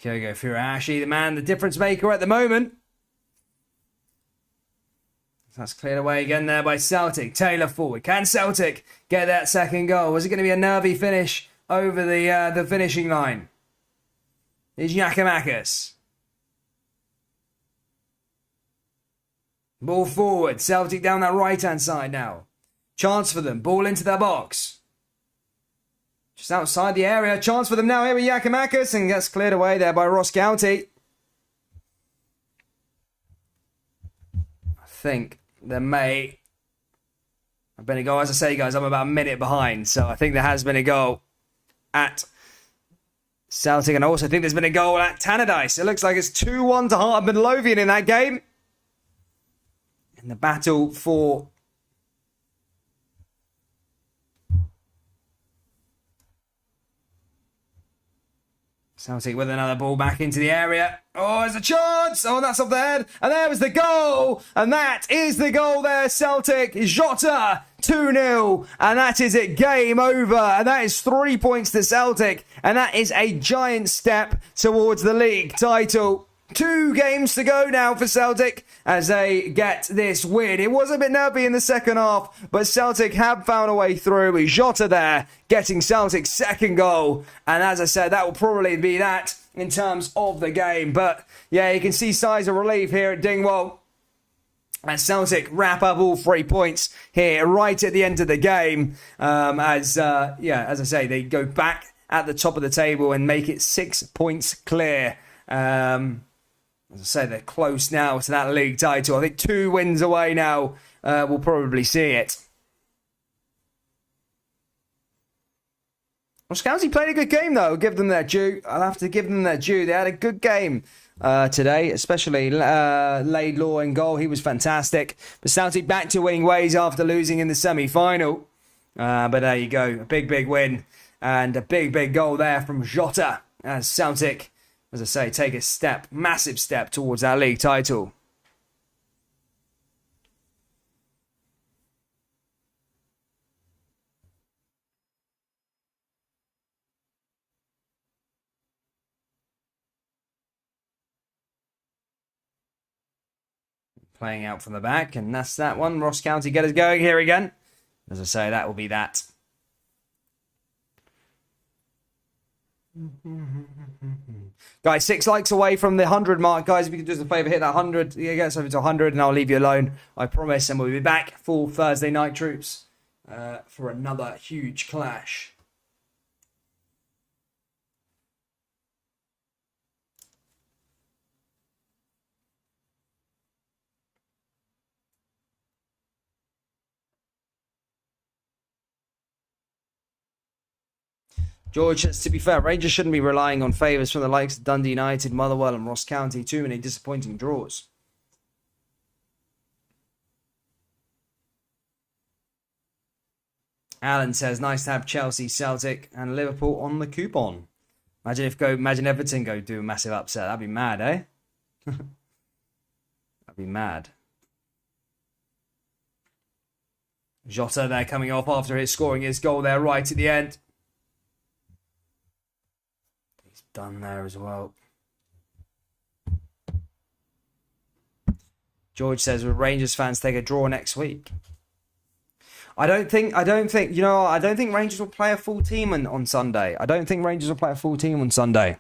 Kyogo Furuhashi, the man, the difference maker at the moment. That's cleared away again there by Celtic. Taylor forward. Can Celtic get that second goal? Was it going to be a nervy finish over the finishing line? Is Giacomakis. Ball forward. Celtic down that right-hand side now. Chance for them. Ball into their box. Just outside the area. Chance for them now here with Giacomakis, and gets cleared away there by Ross County. I think there may have been a goal. As I say, guys, I'm about a minute behind, so I think there has been a goal at Celtic, and I also think there's been a goal at Tannadice. It looks like it's 2-1 to Heart of Midlothian in that game. In the battle for Celtic with another ball back into the area. Oh, there's a chance. Oh, that's up there. And there was the goal. And that is the goal there, Celtic. Jota, 2-0. And that is it. Game over. And that is 3 points to Celtic. And that is a giant step towards the league title. 2 games to go now for Celtic as they get this win. It was a bit nervy in the second half, but Celtic have found a way through with Jota there getting Celtic's second goal. And as I said, that will probably be that in terms of the game. But yeah, you can see signs of relief here at Dingwall. And Celtic wrap up all 3 points here right at the end of the game. As I say, they go back at the top of the table and make it 6 points clear. As I say, they're close now to that league title. I think 2 wins away now. We'll probably see it. Well, Scousey played a good game, though. I'll give them their due. I'll have to give them their due. They had a good game today, especially Laidlaw in goal. He was fantastic. But Celtic back to winning ways after losing in the semi-final. But there you go. A big, big win. And a big, big goal there from Jota as Celtic, as I say, take a massive step towards our league title. Playing out from the back, and that's that one. Ross County get us going here again. As I say, that will be that. Guys, 6 likes away from the 100 mark. Guys, if you could do us a favour, hit that 100. Yeah, get us over to 100 and I'll leave you alone. I promise. And we'll be back for Thursday night, troops, for another huge clash. George says, to be fair, Rangers shouldn't be relying on favours from the likes of Dundee United, Motherwell and Ross County. Too many disappointing draws. Alan says, nice to have Chelsea, Celtic and Liverpool on the coupon. Imagine Everton go do a massive upset. That'd be mad, eh? That'd be mad. Jota there coming off after his scoring his goal there right at the end. Done there as well. George says, will Rangers fans take a draw next week? I don't think Rangers will play a full team on Sunday. I don't think Rangers will play a full team on Sunday.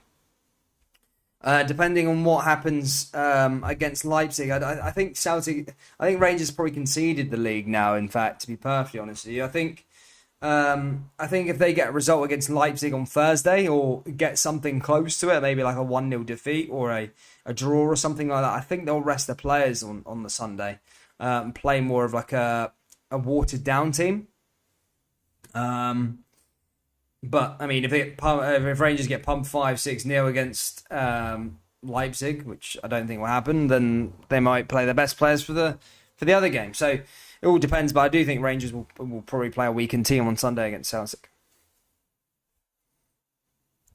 Depending on what happens against Leipzig, I think Rangers probably conceded the league now, in fact, to be perfectly honest with you. I think if they get a result against Leipzig on Thursday or get something close to it, maybe like a 1-0 defeat or a draw or something like that, I think they'll rest the players on the Sunday and play more of like a watered down team. But I mean, if Rangers get pumped 5-6-0 against Leipzig, which I don't think will happen, then they might play their best players for the other game. So it all depends, but I do think Rangers will probably play a weakened team on Sunday against Celtic.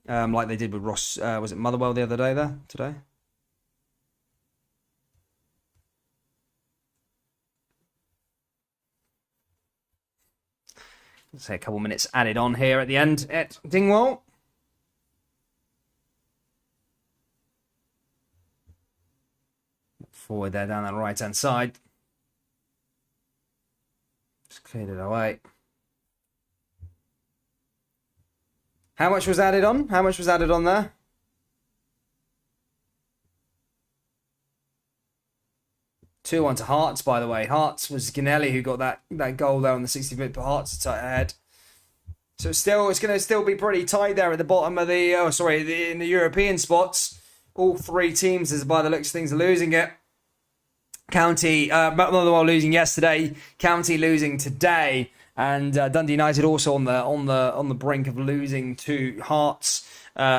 Like they did with Ross, was it Motherwell the other day today? Let's say a couple minutes added on here at the end at Dingwall. Forward there down that right-hand side. Just cleared it away. How much was added on? How much was added on there? Two 2-1 to Hearts, by the way. Hearts was Ginelli who got that goal there on the 60th minute, but Hearts are tight ahead. So it's going to still be pretty tight there at the bottom of in the European spots. All three teams, as by the looks of things, are losing it. County, Motherwell losing yesterday. County losing today, and Dundee United also on the brink of losing to Hearts.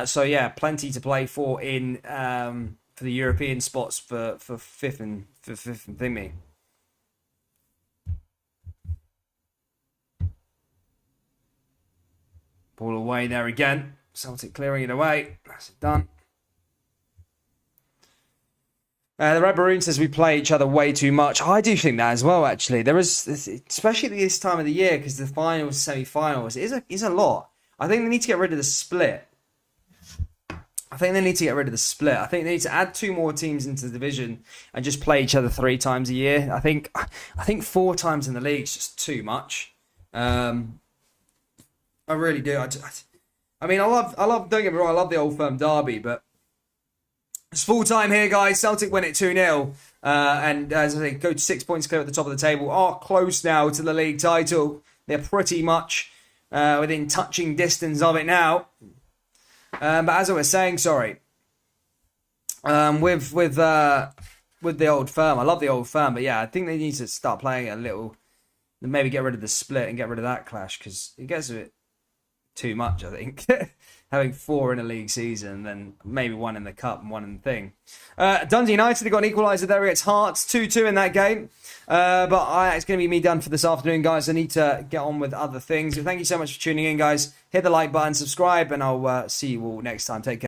So yeah, plenty to play for in for the European spots for fifth and thingy. Ball away there again. Celtic clearing it away. That's it done. The Red Maroon says we play each other way too much. I do think that as well, actually. There is, especially at this time of the year, because the finals, semi-finals, is a lot. I think they need to get rid of the split. I think they need to add 2 more teams into the division and just play each other 3 times a year. I think 4 times in the league is just too much. I really do. I mean, I love. Don't get me wrong. I love the Old Firm derby, but it's full time here, guys. Celtic win it 2-0, and as I say, go to 6 points clear at the top of the table. Are close now to the league title. They're pretty much within touching distance of it now. But as I was saying, with the Old Firm, I love the Old Firm, but yeah, I think they need to start playing it a little. Maybe get rid of the split and get rid of that clash, because it gets a bit too much, I think. Having 4 in a league season, then maybe 1 in the cup and 1 in the thing. Dundee United, they got an equaliser there against Hearts, 2-2 in that game. But it's going to be me done for this afternoon, guys. I need to get on with other things. So thank you so much for tuning in, guys. Hit the like button, subscribe, and I'll see you all next time. Take care.